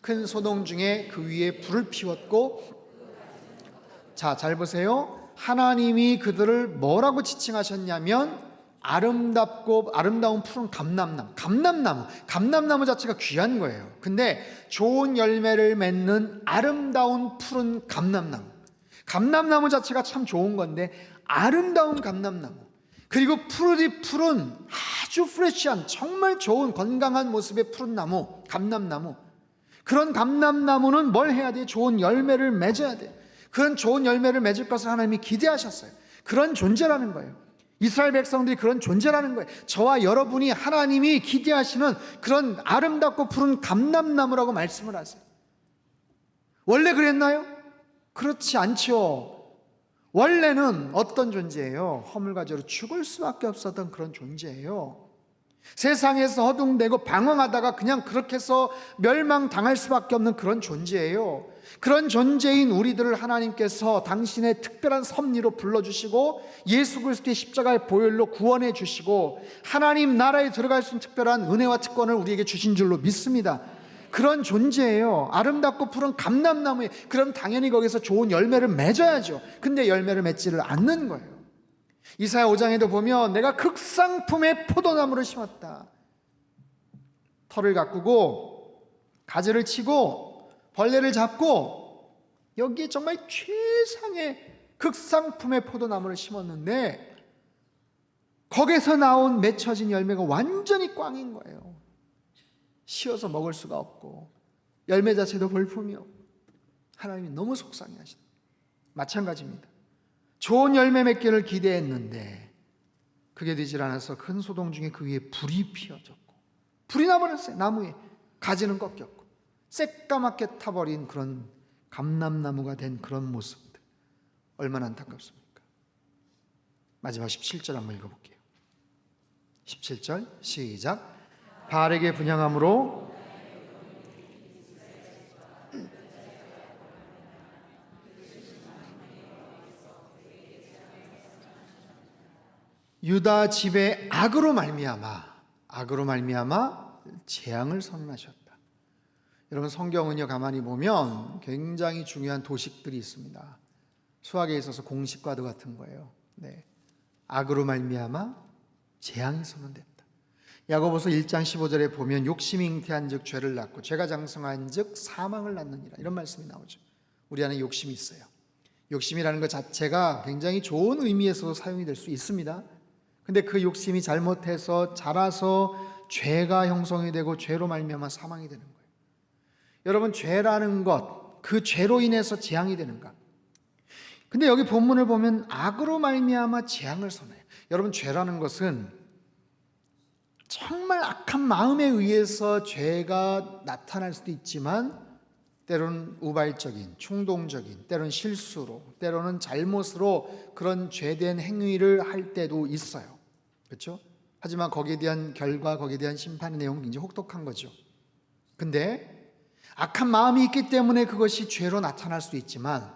큰 소동 중에 그 위에 불을 피웠고, 자, 잘 보세요. 하나님이 그들을 뭐라고 지칭하셨냐면 아름다운 푸른 감람나무 자체가 귀한 거예요. 근데 좋은 열매를 맺는 아름다운 푸른 감람나무 자체가 참 좋은 건데 아름다운 감람나무, 그리고 푸른 아주 프레시한 정말 좋은 건강한 모습의 푸른 나무, 감람나무. 그런 감람나무는 뭘 해야 돼? 좋은 열매를 맺어야 돼. 그런 좋은 열매를 맺을 것을 하나님이 기대하셨어요. 그런 존재라는 거예요. 이스라엘 백성들이 그런 존재라는 거예요. 저와 여러분이 하나님이 기대하시는 그런 아름답고 푸른 감람나무라고 말씀을 하세요. 원래 그랬나요? 그렇지 않죠. 원래는 어떤 존재예요? 허물과 죄로 죽을 수밖에 없었던 그런 존재예요. 세상에서 허둥대고 방황하다가 그냥 그렇게 해서 멸망당할 수밖에 없는 그런 존재예요. 그런 존재인 우리들을 하나님께서 당신의 특별한 섭리로 불러주시고 예수 그리스도의 십자가의 보혈로 구원해 주시고 하나님 나라에 들어갈 수 있는 특별한 은혜와 특권을 우리에게 주신 줄로 믿습니다. 그런 존재예요. 아름답고 푸른 감람나무에, 그럼 당연히 거기서 좋은 열매를 맺어야죠. 근데 열매를 맺지를 않는 거예요. 이사야 5장에도 보면 내가 극상품의 포도나무를 심었다. 털을 가꾸고 가지를 치고 벌레를 잡고 여기에 정말 최상의 극상품의 포도나무를 심었는데 거기서 나온 맺혀진 열매가 완전히 꽝인 거예요. 씌어서 먹을 수가 없고 열매 자체도 볼품이 없고 하나님이 너무 속상해 하시다. 마찬가지입니다. 좋은 열매 맺기를 기대했는데 그게 되질 않아서 큰 소동 중에 그 위에 불이 피어졌고 불이 나버렸어요. 나무에 가지는 꺾였고 새까맣게 타버린 그런 감람나무가 된 그런 모습들, 얼마나 안타깝습니까? 마지막 17절 한번 읽어볼게요. 17절 시작. 바알에게 분향함으로 유다 집에 악으로 말미암아 재앙을 선언하셨다. 여러분, 성경은요 가만히 보면 굉장히 중요한 도식들이 있습니다. 수학에 있어서 공식과도 같은 거예요. 네. 악으로 말미암아 재앙이 선언됐다. 야고보서 1장 15절에 보면 욕심이 잉태한 즉 죄를 낳고 죄가 장성한 즉 사망을 낳느니라, 이런 말씀이 나오죠. 우리 안에 욕심이 있어요. 욕심이라는 것 자체가 굉장히 좋은 의미에서 사용이 될 수 있습니다. 근데 그 욕심이 잘못해서 자라서 죄가 형성이 되고 죄로 말미암아 사망이 되는 거예요. 여러분, 죄라는 것, 그 죄로 인해서 재앙이 되는가? 근데 여기 본문을 보면 악으로 말미암아 재앙을 선해요. 여러분, 죄라는 것은 정말 악한 마음에 의해서 죄가 나타날 수도 있지만 때로는 우발적인, 충동적인, 때로는 실수로, 때로는 잘못으로 그런 죄된 행위를 할 때도 있어요. 그렇죠? 하지만 거기에 대한 결과, 거기에 대한 심판의 내용은 굉장히 혹독한 거죠. 근데 악한 마음이 있기 때문에 그것이 죄로 나타날 수도 있지만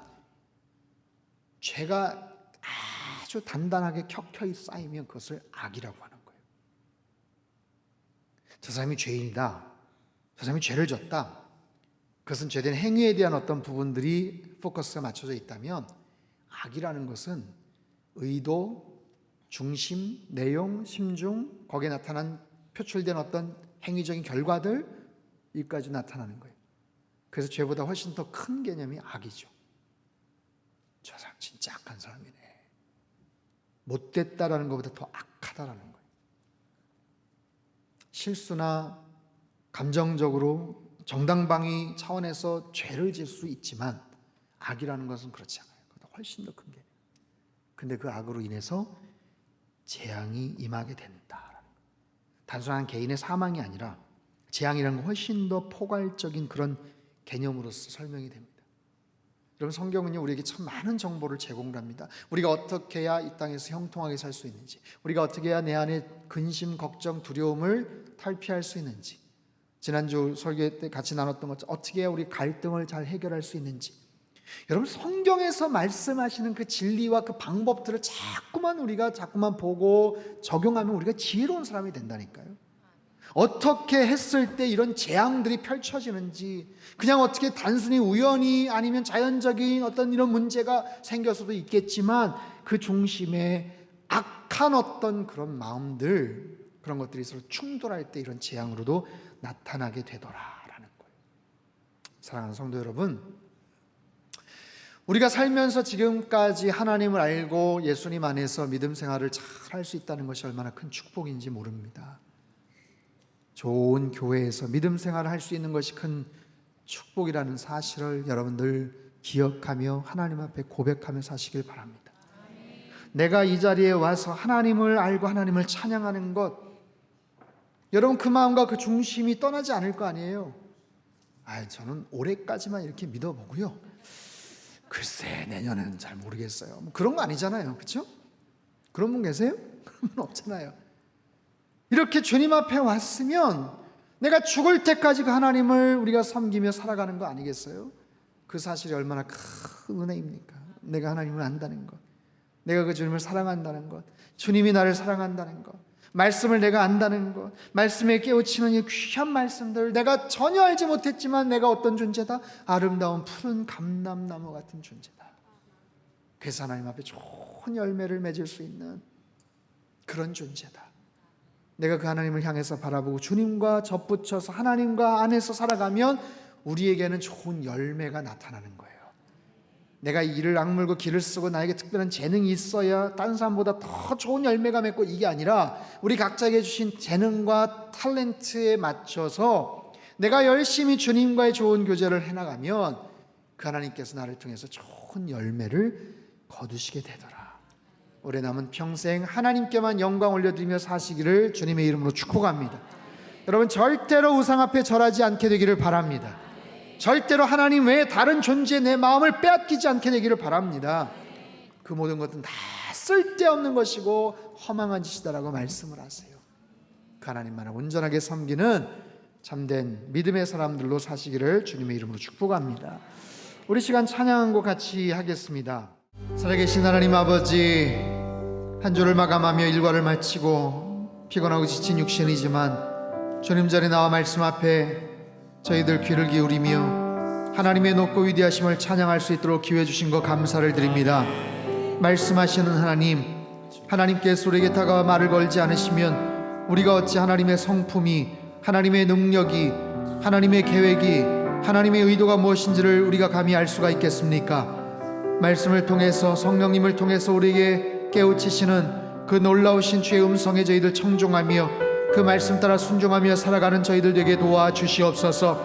죄가 아주 단단하게 켜켜이 쌓이면 그것을 악이라고 하는 거예요. 저 사람이 죄인이다, 저 사람이 죄를 졌다, 그것은 죄된 행위에 대한 어떤 부분들이 포커스가 맞춰져 있다면, 악이라는 것은 의도, 중심, 내용, 심중, 거기에 나타난 표출된 어떤 행위적인 결과들, 여기까지 나타나는 거예요. 그래서 죄보다 훨씬 더 큰 개념이 악이죠. 저 사람 진짜 악한 사람이네, 못됐다라는 것보다 더 악하다라는 거예요. 실수나 감정적으로 정당방위 차원에서 죄를 질 수 있지만 악이라는 것은 그렇지 않아요. 그보다 훨씬 더 큰 개념. 근데 그 악으로 인해서 재앙이 임하게 된다. 단순한 개인의 사망이 아니라 재앙이라는 건 훨씬 더 포괄적인 그런 개념으로서 설명이 됩니다. 여러분, 성경은요 우리에게 참 많은 정보를 제공을 합니다. 우리가 어떻게 해야 이 땅에서 형통하게 살 수 있는지, 우리가 어떻게 해야 내 안에 근심, 걱정, 두려움을 탈피할 수 있는지, 지난주 설교 때 같이 나눴던 것처럼 어떻게 해야 우리 갈등을 잘 해결할 수 있는지, 여러분, 성경에서 말씀하시는 그 진리와 그 방법들을 자꾸만 보고 적용하면 우리가 지혜로운 사람이 된다니까요. 어떻게 했을 때 이런 재앙들이 펼쳐지는지, 그냥 어떻게 단순히 우연히 아니면 자연적인 어떤 이런 문제가 생겨서도 있겠지만 그 중심에 악한 어떤 그런 마음들, 그런 것들이 서로 충돌할 때 이런 재앙으로도 나타나게 되더라라는 거예요. 사랑하는 성도 여러분, 우리가 살면서 지금까지 하나님을 알고 예수님 안에서 믿음 생활을 잘 할 수 있다는 것이 얼마나 큰 축복인지 모릅니다. 좋은 교회에서 믿음 생활을 할 수 있는 것이 큰 축복이라는 사실을 여러분들 기억하며 하나님 앞에 고백하며 사시길 바랍니다. 내가 이 자리에 와서 하나님을 알고 하나님을 찬양하는 것, 여러분 그 마음과 그 중심이 떠나지 않을 거 아니에요. 저는 올해까지만 이렇게 믿어보고요, 글쎄 내년에는 잘 모르겠어요, 그런 거 아니잖아요. 그렇죠? 그런 분 계세요? 그런 분 없잖아요. 이렇게 주님 앞에 왔으면 내가 죽을 때까지 그 하나님을 우리가 섬기며 살아가는 거 아니겠어요? 그 사실이 얼마나 큰 은혜입니까? 내가 하나님을 안다는 것, 내가 그 주님을 사랑한다는 것, 주님이 나를 사랑한다는 것, 말씀을 내가 안다는 것, 말씀에 깨우치는 이 귀한 말씀들, 내가 전혀 알지 못했지만 내가 어떤 존재다? 아름다운 푸른 감람나무 같은 존재다. 그래서 하나님 앞에 좋은 열매를 맺을 수 있는 그런 존재다. 내가 그 하나님을 향해서 바라보고 주님과 접붙여서 하나님과 안에서 살아가면 우리에게는 좋은 열매가 나타나는 거예요. 내가 이를 악물고 길을 쓰고 나에게 특별한 재능이 있어야 다른 사람보다 더 좋은 열매가 맺고, 이게 아니라 우리 각자에게 주신 재능과 탤런트에 맞춰서 내가 열심히 주님과의 좋은 교제를 해나가면 그 하나님께서 나를 통해서 좋은 열매를 거두시게 되더라. 올해 남은 평생 하나님께만 영광 올려드리며 사시기를 주님의 이름으로 축복합니다. 여러분 절대로 우상 앞에 절하지 않게 되기를 바랍니다. 절대로 하나님 외에 다른 존재의 내 마음을 빼앗기지 않게 되기를 바랍니다. 그 모든 것은 다 쓸데없는 것이고 허망한 짓이다라고 말씀을 하세요. 그 하나님만을 온전하게 섬기는 참된 믿음의 사람들로 사시기를 주님의 이름으로 축복합니다. 우리 시간 찬양한 같이 하겠습니다. 살아계신 하나님 아버지, 한 주를 마감하며 일과를 마치고 피곤하고 지친 육신이지만 주님 자리 나와 말씀 앞에 저희들 귀를 기울이며 하나님의 높고 위대하심을 찬양할 수 있도록 기회 주신 것 감사를 드립니다. 말씀하시는 하나님, 하나님께서 우리에게 다가와 말을 걸지 않으시면 우리가 어찌 하나님의 성품이, 하나님의 능력이, 하나님의 계획이, 하나님의 의도가 무엇인지를 우리가 감히 알 수가 있겠습니까? 말씀을 통해서, 성령님을 통해서 우리에게 깨우치시는 그 놀라우신 주의 음성에 저희들 청종하며 그 말씀 따라 순종하며 살아가는 저희들 되게 도와주시옵소서.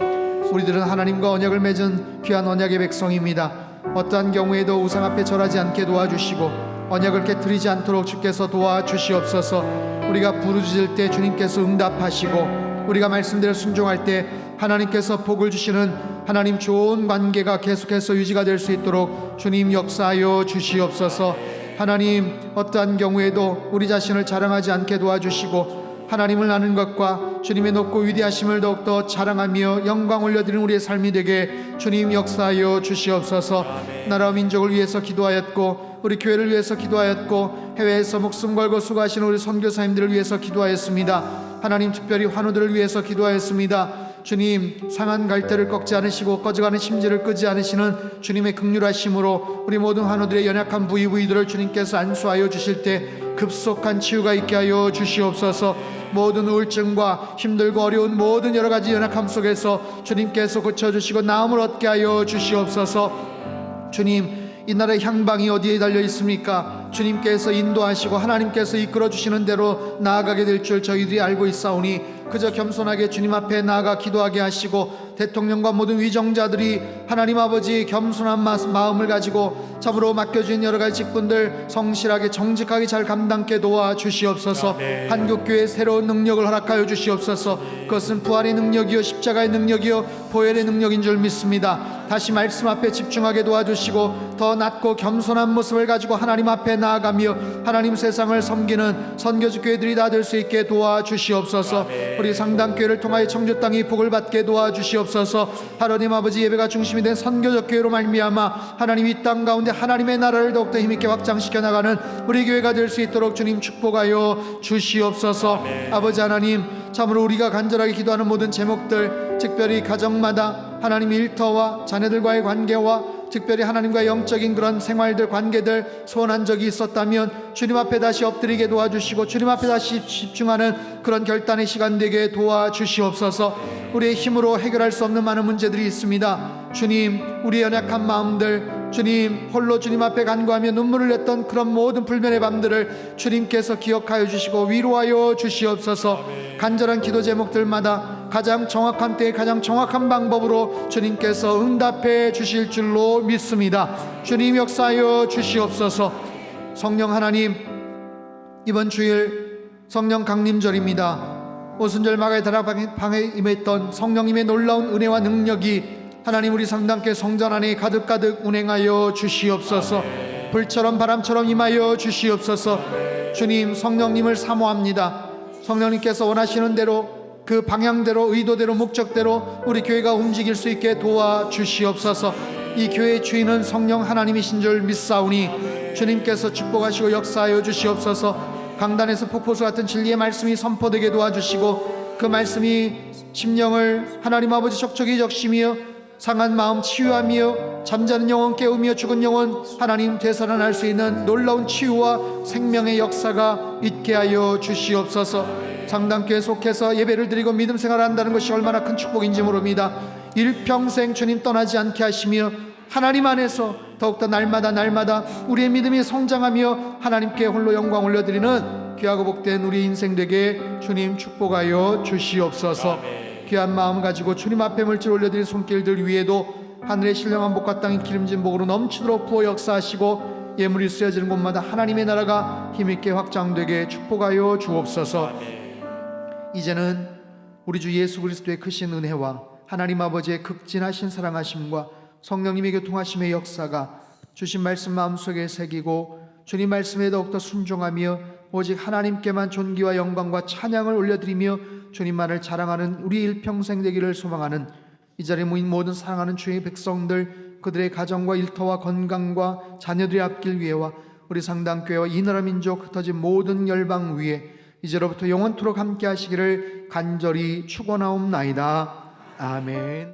우리들은 하나님과 언약을 맺은 귀한 언약의 백성입니다. 어떠한 경우에도 우상 앞에 절하지 않게 도와주시고 언약을 깨트리지 않도록 주께서 도와주시옵소서. 우리가 부르짖을 때 주님께서 응답하시고 우리가 말씀대로 순종할 때 하나님께서 복을 주시는 하나님 좋은 관계가 계속해서 유지가 될 수 있도록 주님 역사하여 주시옵소서. 하나님 어떠한 경우에도 우리 자신을 자랑하지 않게 도와주시고 하나님을 아는 것과 주님의 높고 위대하심을 더욱더 자랑하며 영광 올려드리는 우리의 삶이 되게 주님 역사하여 주시옵소서. 나라와 민족을 위해서 기도하였고 우리 교회를 위해서 기도하였고 해외에서 목숨 걸고 수고하시는 우리 선교사님들을 위해서 기도하였습니다. 하나님 특별히 환우들을 위해서 기도하였습니다. 주님 상한 갈대를 꺾지 않으시고 꺼져가는 심지를 끄지 않으시는 주님의 긍휼하심으로 우리 모든 환우들의 연약한 부위들을 주님께서 안수하여 주실 때 급속한 치유가 있게 하여 주시옵소서. 모든 우울증과 힘들고 어려운 모든 여러 가지 연약함 속에서 주님께서 고쳐주시고 나음을 얻게 하여 주시옵소서. 주님 이 나라의 향방이 어디에 달려 있습니까? 주님께서 인도하시고 하나님께서 이끌어 주시는 대로 나아가게 될 줄 저희들이 알고 있사오니 그저 겸손하게 주님 앞에 나아가 기도하게 하시고 대통령과 모든 위정자들이 하나님 아버지 겸손한 마음을 가지고 잡으러 맡겨진 여러 가지 직분들 성실하게 정직하게 잘 감당케 도와주시옵소서. 한국교회에 새로운 능력을 허락하여 주시옵소서. 그것은 부활의 능력이요 십자가의 능력이요 보혈의 능력인 줄 믿습니다. 다시 말씀 앞에 집중하게 도와주시고 더 낮고 겸손한 모습을 가지고 하나님 앞에 나아가며 하나님 세상을 섬기는 선교지 교회들이 다 될 수 있게 도와주시옵소서. 우리 상당교회를 통하여 청주 땅이 복을 받게 도와주시옵소서. 하나님 아버지 예배가 중심이 된 선교적 교회로 말미암아 하나님 이 땅 가운데 하나님의 나라를 더욱더 힘있게 확장시켜 나가는 우리 교회가 될 수 있도록 주님 축복하여 주시옵소서. 아버지 하나님 참으로 우리가 간절하게 기도하는 모든 제목들, 특별히 가정마다 하나님 일터와 자녀들과의 관계와 특별히 하나님과의 영적인 그런 생활들, 관계들 소원한 적이 있었다면 주님 앞에 다시 엎드리게 도와주시고 주님 앞에 다시 집중하는 그런 결단의 시간 되게 도와주시옵소서. 우리의 힘으로 해결할 수 없는 많은 문제들이 있습니다. 주님, 우리의 연약한 마음들, 주님, 홀로 주님 앞에 간구하며 눈물을 냈던 그런 모든 불면의 밤들을 주님께서 기억하여 주시고 위로하여 주시옵소서. 간절한 기도 제목들마다 가장 정확한 때에 가장 정확한 방법으로 주님께서 응답해 주실 줄로 믿습니다. 주님 역사하여 주시옵소서. 성령 하나님, 이번 주일 성령 강림절입니다. 오순절 마가의 다락방에 임했던 성령님의 놀라운 은혜와 능력이 하나님 우리 성당께 성전 안에 가득가득 운행하여 주시옵소서. 불처럼 바람처럼 임하여 주시옵소서. 주님, 성령님을 사모합니다. 성령님께서 원하시는 대로 그 방향대로 의도대로 목적대로 우리 교회가 움직일 수 있게 도와주시옵소서. 이 교회의 주인은 성령 하나님이신 줄 믿사오니 주님께서 축복하시고 역사하여 주시옵소서. 강단에서 폭포수 같은 진리의 말씀이 선포되게 도와주시고 그 말씀이 심령을 하나님 아버지 촉촉히 적시며 상한 마음 치유하며 잠자는 영혼 깨우며 죽은 영혼 하나님 되살아날 수 있는 놀라운 치유와 생명의 역사가 있게 하여 주시옵소서. 상당교회 속해서 예배를 드리고 믿음 생활을 한다는 것이 얼마나 큰 축복인지 모릅니다. 일평생 주님 떠나지 않게 하시며 하나님 안에서 더욱더 날마다 우리의 믿음이 성장하며 하나님께 홀로 영광 올려드리는 귀하고 복된 우리 인생 되게 주님 축복하여 주시옵소서. 귀한 마음 가지고 주님 앞에 물질 올려드린 손길들 위에도 하늘의 신령한 복과 땅의 기름진 복으로 넘치도록 부어 역사하시고 예물이 쓰여지는 곳마다 하나님의 나라가 힘있게 확장되게 축복하여 주옵소서. 이제는 우리 주 예수 그리스도의 크신 은혜와 하나님 아버지의 극진하신 사랑하심과 성령님의 교통하심의 역사가 주신 말씀 마음속에 새기고 주님 말씀에 더욱더 순종하며 오직 하나님께만 존귀와 영광과 찬양을 올려드리며 주님만을 자랑하는 우리 일평생 되기를 소망하는 이 자리에 모인 모든 사랑하는 주의 백성들, 그들의 가정과 일터와 건강과 자녀들의 앞길 위에와 우리 상당교회와 이 나라 민족 흩어진 모든 열방 위에 이제로부터 영원토록 함께 하시기를 간절히 축원하옵나이다. 아멘.